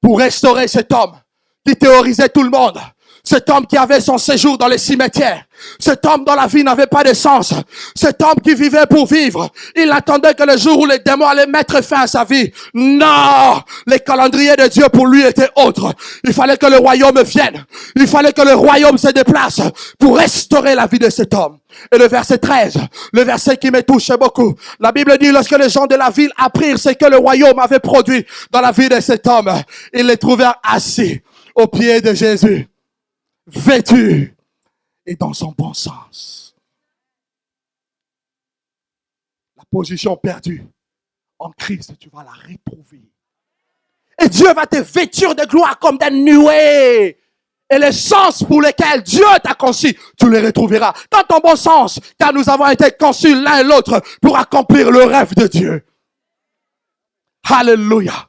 pour restaurer cet homme qui théorisait tout le monde, Cet homme qui avait son séjour dans les cimetières. Cet homme dont la vie n'avait pas de sens. Cet homme qui vivait pour vivre. Il attendait que le jour où les démons allaient mettre fin à sa vie. Non! Les calendriers de Dieu pour lui étaient autres. Il fallait que le royaume vienne. Il fallait que le royaume se déplace pour restaurer la vie de cet homme. Et le verset 13, le verset qui me touche beaucoup. La Bible dit, lorsque les gens de la ville apprirent ce que le royaume avait produit dans la vie de cet homme, ils les trouvèrent assis aux pieds de Jésus, vêtu et dans son bon sens. La position perdue en Christ, tu vas la retrouver. Et Dieu va te vêtir de gloire comme d'un nuée. Et les sens pour lesquels Dieu t'a conçu, tu les retrouveras dans ton bon sens, car nous avons été conçus l'un et l'autre pour accomplir le rêve de Dieu. Alléluia.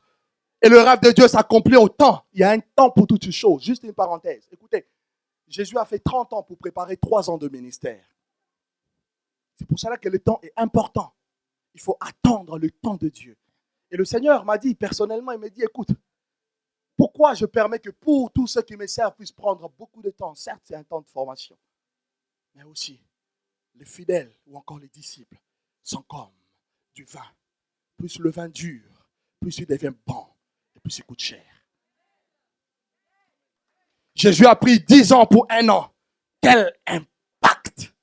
Et le rêve de Dieu s'accomplit au temps. Il y a un temps pour toutes choses. Juste une parenthèse. Écoutez, Jésus a fait 30 ans pour préparer 3 ans de ministère. C'est pour cela que le temps est important. Il faut attendre le temps de Dieu. Et le Seigneur m'a dit personnellement, il m'a dit, écoute, pourquoi je permets que pour tous ceux qui me servent puissent prendre beaucoup de temps? Certes, c'est un temps de formation. Mais aussi, les fidèles ou encore les disciples sont comme du vin. Plus le vin dure, plus il devient bon et plus il coûte cher. Jésus a pris 10 ans pour 1 an. Quel impact!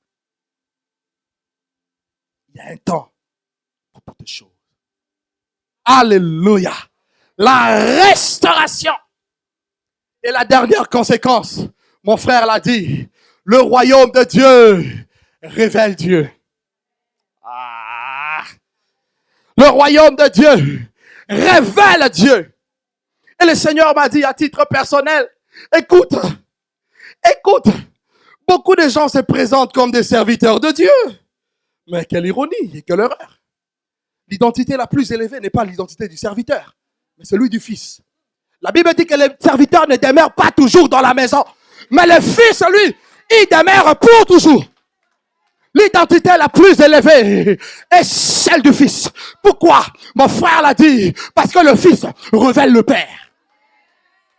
Il y a un temps pour toutes choses. Alléluia! La restauration. Et la dernière conséquence, mon frère l'a dit, le royaume de Dieu révèle Dieu. Le royaume de Dieu révèle Dieu. Et le Seigneur m'a dit à titre personnel, écoute, beaucoup de gens se présentent comme des serviteurs de Dieu. Mais quelle ironie et quelle erreur. L'identité la plus élevée n'est pas l'identité du serviteur, mais celui du Fils. La Bible dit que le serviteur ne demeure pas toujours dans la maison, mais le Fils, lui, il demeure pour toujours. L'identité la plus élevée est celle du Fils. Pourquoi? Mon frère l'a dit, parce que le Fils révèle le Père.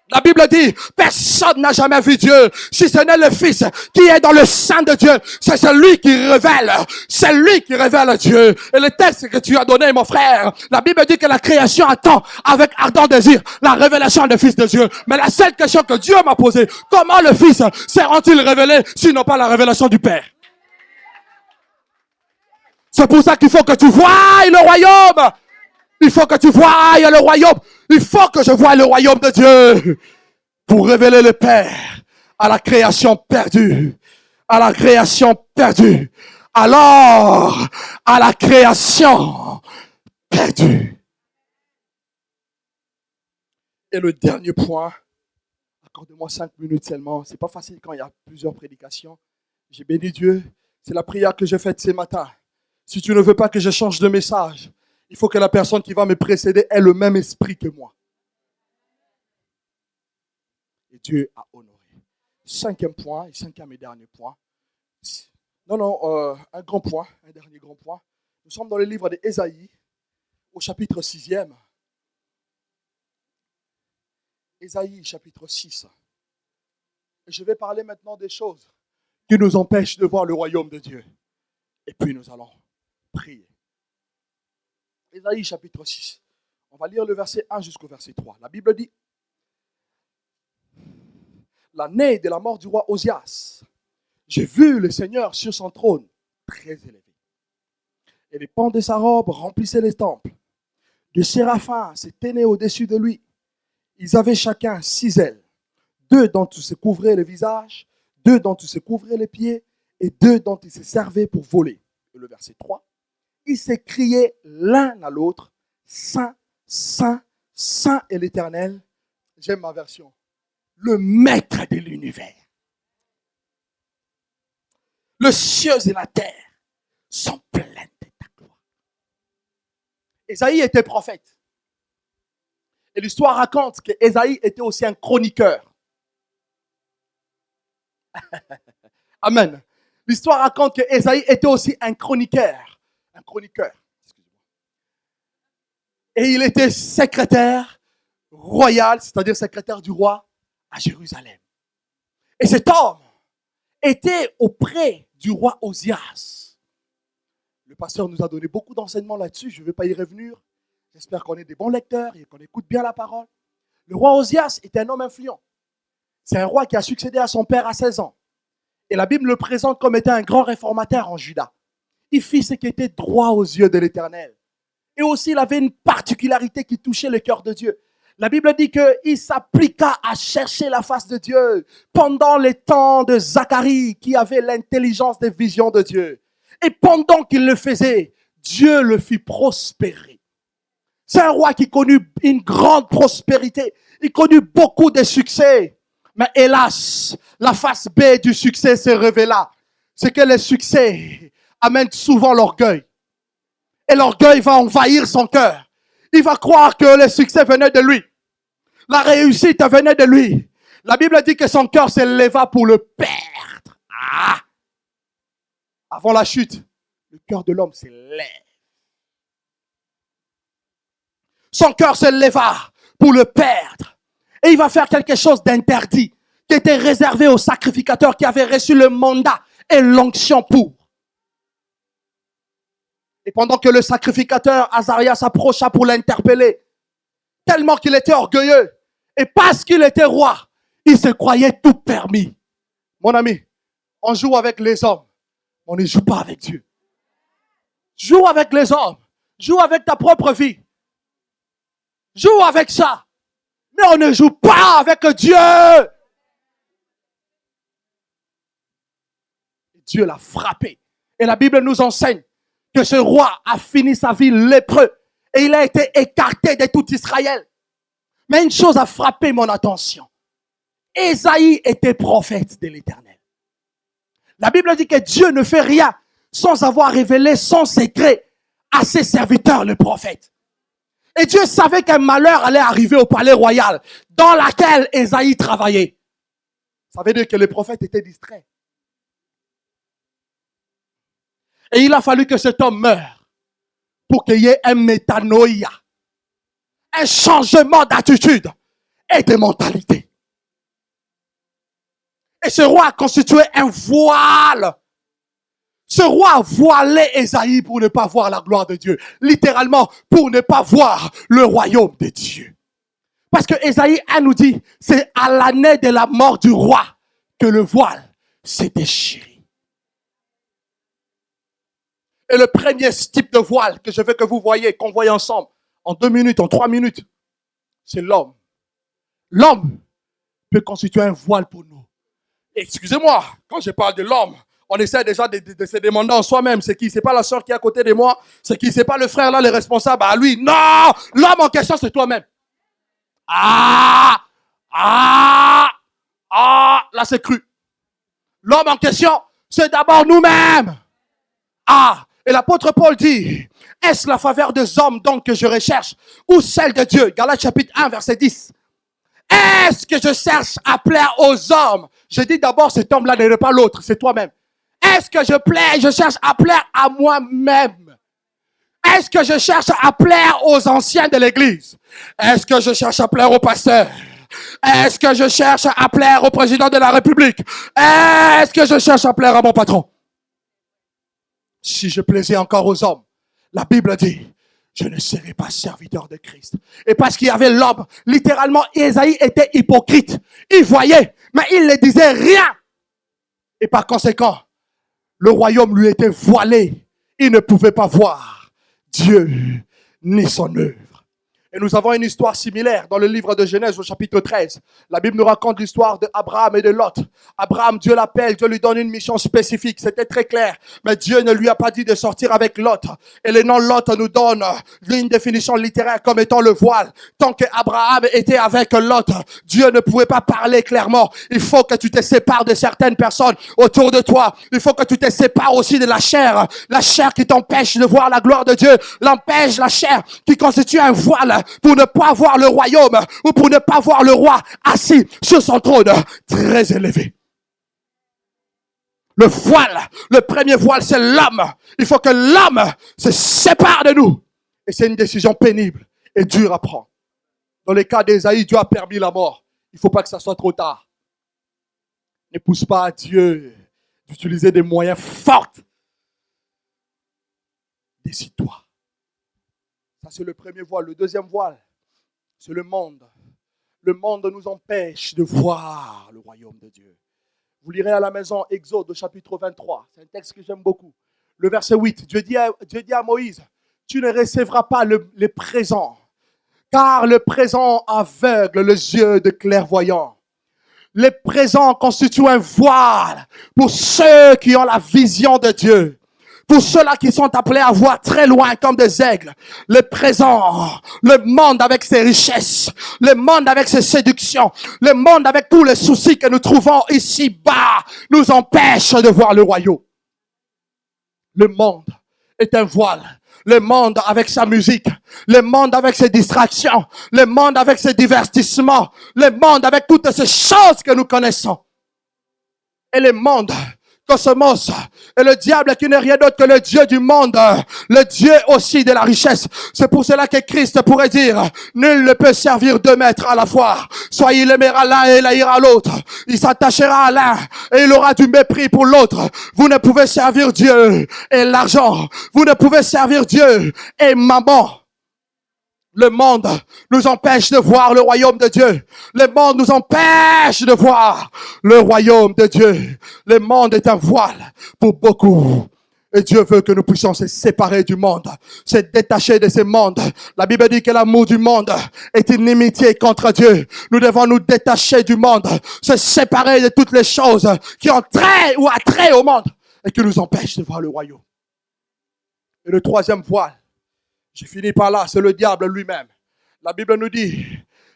La Bible dit, personne n'a jamais vu Dieu, si ce n'est le Fils qui est dans le sein de Dieu. C'est celui qui révèle Dieu. Et le texte que tu as donné, mon frère, la Bible dit que la création attend avec ardent désir la révélation du Fils de Dieu. Mais la seule question que Dieu m'a posée, comment le Fils sera-t-il révélé, sinon pas la révélation du Père? C'est pour ça qu'il faut que tu voies le royaume. Il faut que tu voies le royaume. Il faut que je voie le royaume de Dieu pour révéler le Père à la création perdue. À la création perdue. Alors, à la création perdue. Et le dernier point, accordez-moi 5 minutes seulement. C'est pas facile quand il y a plusieurs prédications. J'ai béni Dieu. C'est la prière que j'ai faite ce matin. Si tu ne veux pas que je change de message, il faut que la personne qui va me précéder ait le même esprit que moi. Et Dieu a honoré. 5e point, et 5e et dernier point. Un grand point, un dernier grand point. Nous sommes dans le livre d'Ésaïe, au chapitre 6e. Ésaïe, chapitre 6. Et je vais parler maintenant des choses qui nous empêchent de voir le royaume de Dieu. Et puis nous allons prier. Ésaïe chapitre 6. On va lire le verset 1 jusqu'au verset 3. La Bible dit, l'année de la mort du roi Osias, j'ai vu le Seigneur sur son trône, très élevé. Et les pans de sa robe remplissaient les temples. Des séraphins se tenaient au-dessus de lui. Ils avaient chacun 6 ailes. 2 dont ils se couvraient le visage, 2 dont ils se couvraient les pieds, et 2 dont ils se servaient pour voler. Et le verset 3. Ils s'écriaient l'un à l'autre, Saint, Saint, Saint est l'Éternel. J'aime ma version. Le maître de l'univers. Le ciel et la terre sont pleins de ta gloire. Ésaïe était prophète. Et l'histoire raconte que Ésaïe était aussi un chroniqueur. Amen. L'histoire raconte que Ésaïe était aussi un chroniqueur. Et il était secrétaire royal, c'est-à-dire secrétaire du roi à Jérusalem. Et cet homme était auprès du roi Osias. Le pasteur nous a donné beaucoup d'enseignements là-dessus, je ne vais pas y revenir. J'espère qu'on est des bons lecteurs et qu'on écoute bien la parole. Le roi Osias était un homme influent. C'est un roi qui a succédé à son père à 16 ans. Et la Bible le présente comme étant un grand réformateur en Juda. Il fit ce qui était droit aux yeux de l'Éternel. Et aussi, il avait une particularité qui touchait le cœur de Dieu. La Bible dit qu'il s'appliqua à chercher la face de Dieu pendant les temps de Zacharie, qui avait l'intelligence des visions de Dieu. Et pendant qu'il le faisait, Dieu le fit prospérer. C'est un roi qui connut une grande prospérité. Il connut beaucoup de succès. Mais hélas, la face B du succès se révéla. C'est que le succès amène souvent l'orgueil. Et l'orgueil va envahir son cœur. Il va croire que le succès venait de lui. La réussite venait de lui. La Bible dit que son cœur s'éleva pour le perdre. Avant la chute, le cœur de l'homme s'élève. Son cœur s'éleva pour le perdre. Et il va faire quelque chose d'interdit, qui était réservé aux sacrificateurs qui avaient reçu le mandat et l'onction pour. Et pendant que le sacrificateur Azaria s'approcha pour l'interpeller, tellement qu'il était orgueilleux, et parce qu'il était roi, il se croyait tout permis. Mon ami, on joue avec les hommes, on ne joue pas avec Dieu. Joue avec les hommes, joue avec ta propre vie. Joue avec ça, mais on ne joue pas avec Dieu. Dieu l'a frappé. Et la Bible nous enseigne que ce roi a fini sa vie lépreux et il a été écarté de tout Israël. Mais une chose a frappé mon attention. Ésaïe était prophète de l'Éternel. La Bible dit que Dieu ne fait rien sans avoir révélé son secret à ses serviteurs, les prophètes. Et Dieu savait qu'un malheur allait arriver au palais royal dans lequel Ésaïe travaillait. Ça veut dire que les prophètes étaient distraits. Et il a fallu que cet homme meure pour qu'il y ait un métanoïa, un changement d'attitude et de mentalité. Et ce roi a constitué un voile. Ce roi voilait Ésaïe pour ne pas voir la gloire de Dieu. Littéralement, pour ne pas voir le royaume de Dieu. Parce que Ésaïe 1 nous dit, c'est à l'année de la mort du roi que le voile s'est déchiré. Et le premier type de voile que je veux que vous voyez, qu'on voit ensemble, en 2 minutes, en 3 minutes, c'est l'homme. L'homme peut constituer un voile pour nous. Excusez-moi, quand je parle de l'homme, on essaie déjà de se demander en soi-même, c'est qui? C'est pas la soeur qui est à côté de moi? C'est qui? C'est pas le frère là, le responsable? À lui. Non! L'homme en question, c'est toi-même. Là c'est cru. L'homme en question, c'est d'abord nous-mêmes. Et l'apôtre Paul dit, est-ce la faveur des hommes donc que je recherche ou celle de Dieu? Galates chapitre 1 verset 10. Est-ce que je cherche à plaire aux hommes? Je dis d'abord, cet homme-là n'est pas l'autre, c'est toi-même. Est-ce que je cherche à plaire à moi-même? Est-ce que je cherche à plaire aux anciens de l'église? Est-ce que je cherche à plaire aux pasteurs? Est-ce que je cherche à plaire au président de la République? Est-ce que je cherche à plaire à mon patron? Si je plaisais encore aux hommes, la Bible dit, je ne serai pas serviteur de Christ. Et parce qu'il y avait l'homme, littéralement, Ésaïe était hypocrite. Il voyait, mais il ne disait rien. Et par conséquent, le royaume lui était voilé. Il ne pouvait pas voir Dieu ni son œuvre. Et nous avons une histoire similaire dans le livre de Genèse au chapitre 13. La Bible nous raconte l'histoire d'Abraham et de Lot. Abraham, Dieu l'appelle, Dieu lui donne une mission spécifique. C'était très clair. Mais Dieu ne lui a pas dit de sortir avec Lot. Et le nom Lot nous donne une définition littéraire comme étant le voile. Tant que Abraham était avec Lot, Dieu ne pouvait pas parler clairement. Il faut que tu te sépares de certaines personnes autour de toi. Il faut que tu te sépares aussi de la chair. La chair qui t'empêche de voir la gloire de Dieu. L'empêche la chair qui constitue un voile pour ne pas voir le royaume ou pour ne pas voir le roi assis sur son trône très élevé. Le voile, le premier voile, c'est l'homme. Il faut que l'homme se sépare de nous. Et c'est une décision pénible et dure à prendre. Dans le cas d'Ésaïe, Dieu a permis la mort. Il ne faut pas que ça soit trop tard. Ne pousse pas à Dieu d'utiliser des moyens forts. Décide-toi. Ça, c'est le premier voile. Le deuxième voile, c'est le monde. Le monde nous empêche de voir le royaume de Dieu. Vous lirez à la maison Exode au chapitre 23. C'est un texte que j'aime beaucoup. Le verset 8, Dieu dit à Moïse, tu ne recevras pas les présents, car le présent aveugle les yeux de clairvoyants. Les présents constituent un voile pour ceux qui ont la vision de Dieu. Pour ceux-là qui sont appelés à voir très loin comme des aigles, le présent, le monde avec ses richesses, le monde avec ses séductions, le monde avec tous les soucis que nous trouvons ici-bas, nous empêche de voir le royaume. Le monde est un voile. Le monde avec sa musique, le monde avec ses distractions, le monde avec ses divertissements, le monde avec toutes ces choses que nous connaissons. Et le monde, cosmos, et le diable qui n'est rien d'autre que le Dieu du monde, le Dieu aussi de la richesse. C'est pour cela que Christ pourrait dire, nul ne peut servir deux maîtres à la fois. Soit il aimera l'un et il haïra l'autre. Il s'attachera à l'un et il aura du mépris pour l'autre. Vous ne pouvez servir Dieu et l'argent. Vous ne pouvez servir Dieu et maman. Le monde nous empêche de voir le royaume de Dieu. Le monde nous empêche de voir le royaume de Dieu. Le monde est un voile pour beaucoup. Et Dieu veut que nous puissions se séparer du monde, se détacher de ce monde. La Bible dit que l'amour du monde est une inimitié contre Dieu. Nous devons nous détacher du monde, se séparer de toutes les choses qui ont trait ou attrait au monde et qui nous empêchent de voir le royaume. Et le troisième voile, j'ai fini par là, c'est le diable lui-même. La Bible nous dit,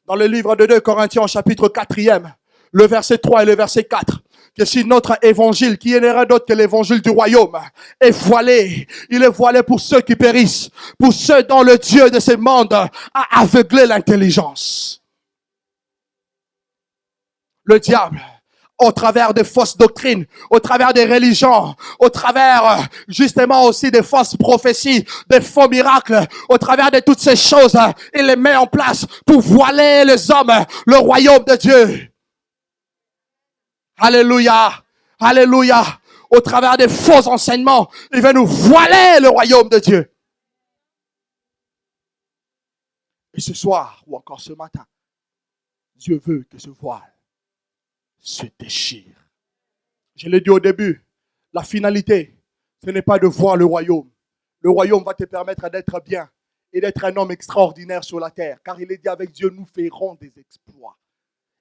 dans le livre de 2 Corinthiens, chapitre 4e, le verset 3 et le verset 4, que si notre évangile, qui n'est rien d'autre que l'évangile du royaume, est voilé, il est voilé pour ceux qui périssent, pour ceux dont le Dieu de ce monde a aveuglé l'intelligence. Le diable, au travers des fausses doctrines, au travers des religions, au travers justement aussi des fausses prophéties, des faux miracles, au travers de toutes ces choses, il les met en place pour voiler les hommes, le royaume de Dieu. Alléluia, alléluia. Au travers des faux enseignements, il veut nous voiler le royaume de Dieu. Et ce soir, ou encore ce matin, Dieu veut que ce voile se déchire. Je l'ai dit au début, la finalité, ce n'est pas de voir le royaume. Le royaume va te permettre d'être bien et d'être un homme extraordinaire sur la terre. Car il est dit, avec Dieu, nous ferons des exploits.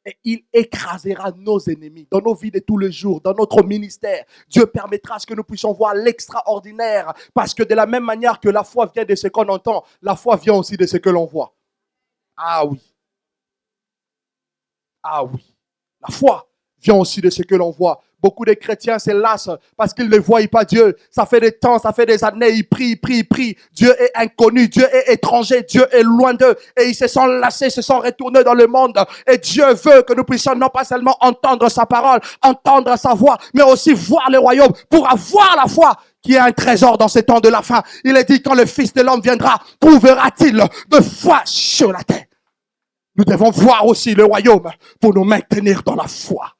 Et il écrasera nos ennemis dans nos vies de tous les jours, dans notre ministère. Dieu permettra à ce que nous puissions voir l'extraordinaire. Parce que de la même manière que la foi vient de ce qu'on entend, la foi vient aussi de ce que l'on voit. Ah oui. Ah oui. La foi vient aussi de ce que l'on voit. Beaucoup de chrétiens se lassent parce qu'ils ne voient pas Dieu. Ça fait des temps, ça fait des années, ils prient. Dieu est inconnu, Dieu est étranger, Dieu est loin d'eux. Et ils se sont lassés, se sont retournés dans le monde. Et Dieu veut que nous puissions non pas seulement entendre sa parole, entendre sa voix, mais aussi voir le royaume pour avoir la foi qui est un trésor dans ces temps de la fin. Il est dit, quand le Fils de l'homme viendra, trouvera-t-il de foi sur la terre? Nous devons voir aussi le royaume pour nous maintenir dans la foi.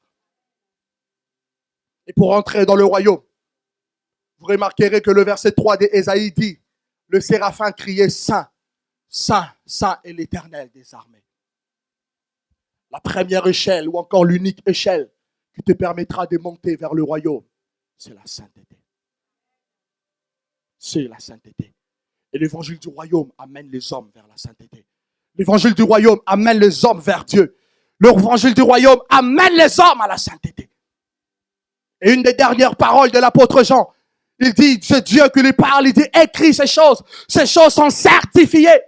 Et pour entrer dans le royaume, vous remarquerez que le verset 3 d'Ésaïe dit, le séraphin criait Saint, Saint, Saint est l'Éternel des armées. La première échelle ou encore l'unique échelle qui te permettra de monter vers le royaume, c'est la sainteté. C'est la sainteté. Et l'évangile du royaume amène les hommes vers la sainteté. L'évangile du royaume amène les hommes vers Dieu. L'évangile du royaume amène les hommes à la sainteté. Et une des dernières paroles de l'apôtre Jean, il dit, c'est Dieu qui lui parle, il dit, écris ces choses sont certifiées.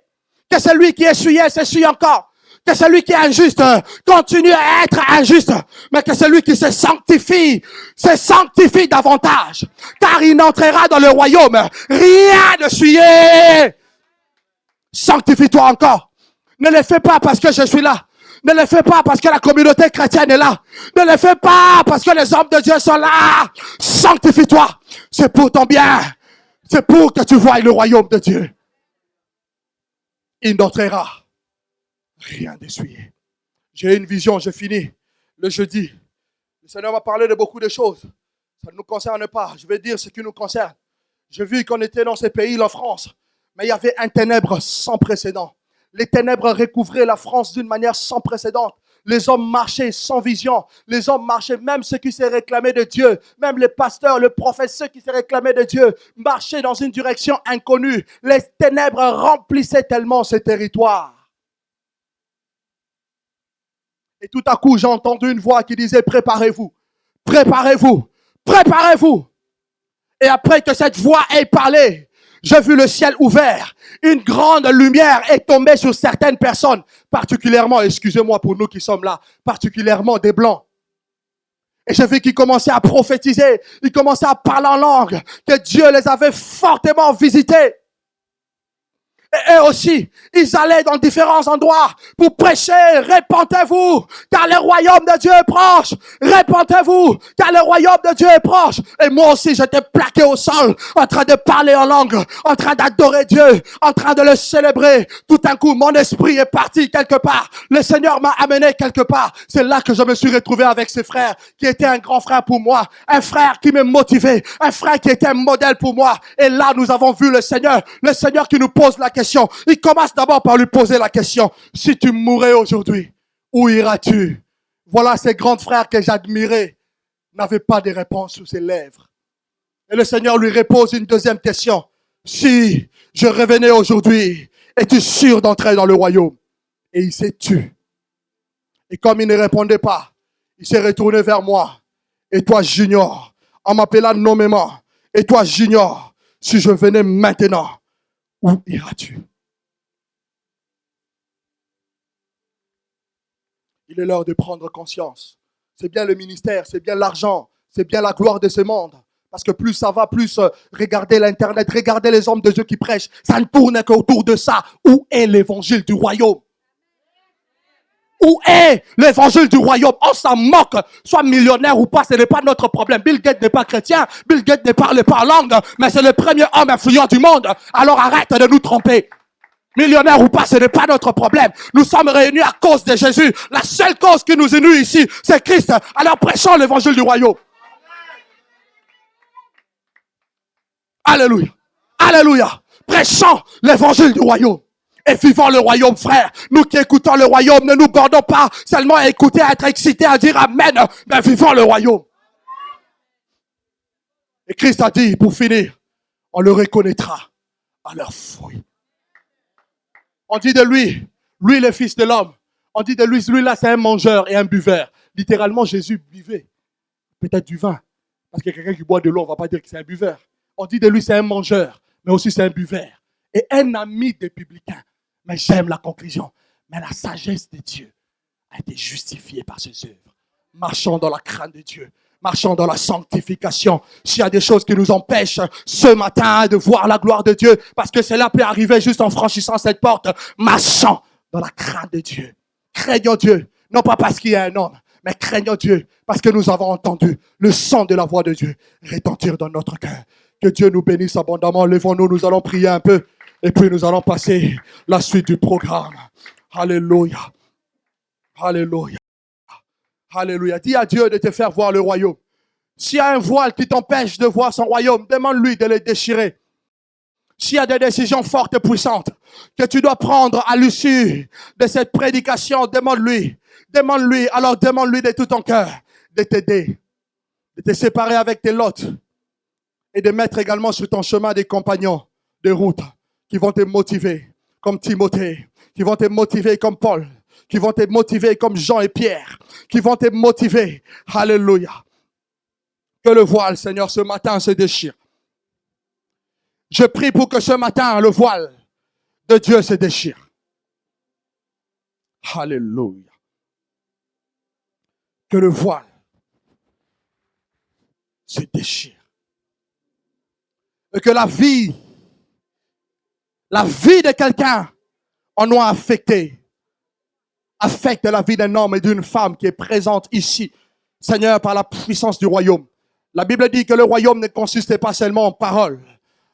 Que celui qui est souillé, s'essuie encore. Que celui qui est injuste continue à être injuste. Mais que celui qui se sanctifie davantage. Car il n'entrera dans le royaume rien de souillé. Sanctifie-toi encore. Ne le fais pas parce que je suis là. Ne le fais pas parce que la communauté chrétienne est là. Ne le fais pas parce que les hommes de Dieu sont là. Sanctifie-toi. C'est pour ton bien. C'est pour que tu voies le royaume de Dieu. Il n'entrera rien d'essuyé. J'ai une vision, je finis. Le jeudi Le Seigneur m'a parlé de beaucoup de choses. Ça ne nous concerne pas. Je vais dire ce qui nous concerne. J'ai vu qu'on était dans ce pays, la France, mais il y avait un ténèbre sans précédent. Les ténèbres recouvraient la France d'une manière sans précédent. Les hommes marchaient sans vision. Les hommes marchaient, même ceux qui se réclamaient de Dieu, même les pasteurs, les prophètes, ceux qui se réclamaient de Dieu, marchaient dans une direction inconnue. Les ténèbres remplissaient tellement ce territoire. Et tout à coup, j'ai entendu une voix qui disait, préparez-vous, préparez-vous, préparez-vous. Et après que cette voix ait parlé, j'ai vu le ciel ouvert. Une grande lumière est tombée sur certaines personnes, particulièrement, excusez-moi pour nous qui sommes là, particulièrement des Blancs. Et j'ai vu qu'ils commençaient à prophétiser, ils commençaient à parler en langue, que Dieu les avait fortement visités. Et eux aussi, ils allaient dans différents endroits pour prêcher, répentez-vous, car le royaume de Dieu est proche. Répentez-vous, car le royaume de Dieu est proche. Et moi aussi, j'étais plaqué au sol, en train de parler en langue, en train d'adorer Dieu, en train de le célébrer. Tout d'un coup, mon esprit est parti quelque part. Le Seigneur m'a amené quelque part. C'est là que je me suis retrouvé avec ces frères, qui étaient un grand frère pour moi, un frère qui me motivait, un frère qui était un modèle pour moi. Et là, nous avons vu le Seigneur qui nous pose la question. Il commence d'abord par lui poser la question. Si tu mourais aujourd'hui, où iras-tu? Voilà, ces grands frères que j'admirais n'avaient pas de réponse sur ses lèvres. Et le Seigneur lui repose une deuxième question. Si je revenais aujourd'hui, es-tu sûr d'entrer dans le royaume? Et il s'est tu. Et comme il ne répondait pas, il s'est retourné vers moi. Et toi, Junior, en m'appelant nommément. Et toi, Junior, si je venais maintenant, où iras-tu? Il est l'heure de prendre conscience. C'est bien le ministère, c'est bien l'argent, c'est bien la gloire de ce monde. Parce que plus ça va, plus regardez l'internet, regardez les hommes de Dieu qui prêchent. Ça ne tourne qu'autour de ça. Où est l'évangile du royaume? Où est l'évangile du royaume? On s'en moque. Soit millionnaire ou pas, ce n'est pas notre problème. Bill Gates n'est pas chrétien. Bill Gates ne parle pas langue. Mais c'est le premier homme influent du monde. Alors arrête de nous tromper. Millionnaire ou pas, ce n'est pas notre problème. Nous sommes réunis à cause de Jésus. La seule cause qui nous unit ici, c'est Christ. Alors prêchons l'évangile du royaume. Alléluia. Alléluia. Prêchons l'évangile du royaume. Et vivons le royaume, frère. Nous qui écoutons le royaume, ne nous bordons pas seulement à écouter, à être excités, à dire Amen, mais vivons le royaume. Et Christ a dit, pour finir, on le reconnaîtra à leurs fruits. On dit de lui le fils de l'homme. On dit de lui là, c'est un mangeur et un buveur. Littéralement, Jésus buvait peut-être du vin. Parce que quelqu'un qui boit de l'eau, on ne va pas dire que c'est un buveur. On dit de lui, c'est un mangeur, mais aussi c'est un buveur. Et un ami des publicains. Mais j'aime la conclusion. Mais la sagesse de Dieu a été justifiée par ses œuvres. Marchons dans la crainte de Dieu. Marchons dans la sanctification. S'il y a des choses qui nous empêchent ce matin de voir la gloire de Dieu, parce que cela peut arriver juste en franchissant cette porte, marchons dans la crainte de Dieu. Craignons Dieu, non pas parce qu'il y a un homme, mais craignons Dieu parce que nous avons entendu le son de la voix de Dieu retentir dans notre cœur. Que Dieu nous bénisse abondamment. Lèvons-nous, nous allons prier un peu et puis nous allons passer la suite du programme. Alléluia. Alléluia. Alléluia. Dis à Dieu de te faire voir le royaume. S'il y a un voile qui t'empêche de voir son royaume, demande-lui de le déchirer. S'il y a des décisions fortes et puissantes que tu dois prendre à l'issue de cette prédication, demande-lui. Demande-lui, alors demande-lui de tout ton cœur de t'aider, de te séparer avec tes lots et de mettre également sur ton chemin des compagnons de route qui vont te motiver comme Timothée, qui vont te motiver comme Paul, qui vont te motiver comme Jean et Pierre, qui vont te motiver. Alléluia. Que le voile, Seigneur, ce matin se déchire. Je prie pour que ce matin, le voile de Dieu se déchire. Alléluia. Que le voile se déchire. Et que la vie de quelqu'un en a affecte la vie d'un homme et d'une femme qui est présente ici, Seigneur, par la puissance du royaume. La Bible dit que le royaume ne consistait pas seulement en paroles,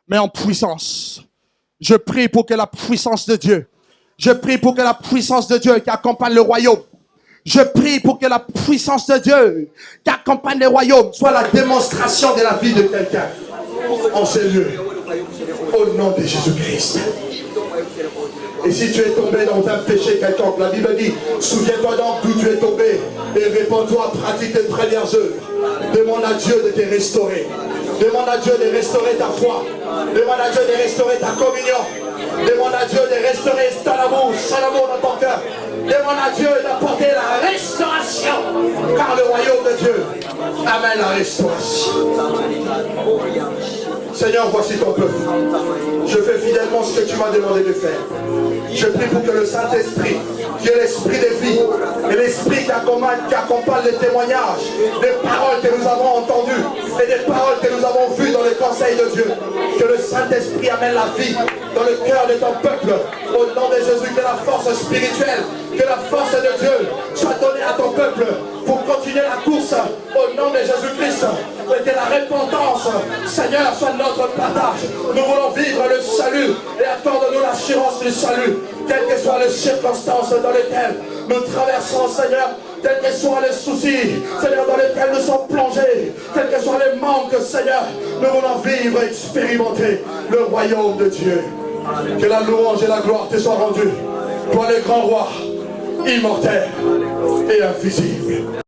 mais en puissance. Je prie pour que la puissance de Dieu, qui accompagne le royaume, Je prie pour que la puissance de Dieu qui accompagne les royaumes soit la démonstration de la vie de quelqu'un en ces lieux. Au nom de Jésus-Christ. Et si tu es tombé dans un péché quelconque, la Bible dit, souviens-toi donc d'où tu es tombé et réponds-toi, pratique tes premières œuvres. Demande à Dieu de te restaurer. Demande à Dieu de restaurer ta foi. Demande à Dieu de restaurer ta communion. Demande à Dieu de restaurer son amour dans ton cœur. Demande à Dieu d'apporter la restauration. Car le royaume de Dieu amène la restauration. Seigneur, voici ton peuple. Je fais fidèlement ce que tu m'as demandé de faire. Je prie pour que le Saint-Esprit, qui est l'esprit de vie, et l'esprit qui accompagne les témoignages, des paroles que nous avons entendues et des paroles que nous avons vues dans le conseil de Dieu, que le Saint-Esprit amène la vie dans le cœur de ton peuple. Au nom de Jésus, que la force spirituelle, que la force de Dieu soit donnée à ton peuple pour continuer la course au nom de Jésus-Christ. Et que la repentance, Seigneur, soit notre partage. Nous voulons vivre le salut et accorde-nous l'assurance du salut, quelles que soient les circonstances dans lesquelles nous traversons, Seigneur, quels que soient les soucis, Seigneur, dans lesquels nous sommes plongés, quels que soient les manques, Seigneur, nous voulons vivre et expérimenter le royaume de Dieu. Que la louange et la gloire te soient rendues, toi le grand roi, immortel et invisible.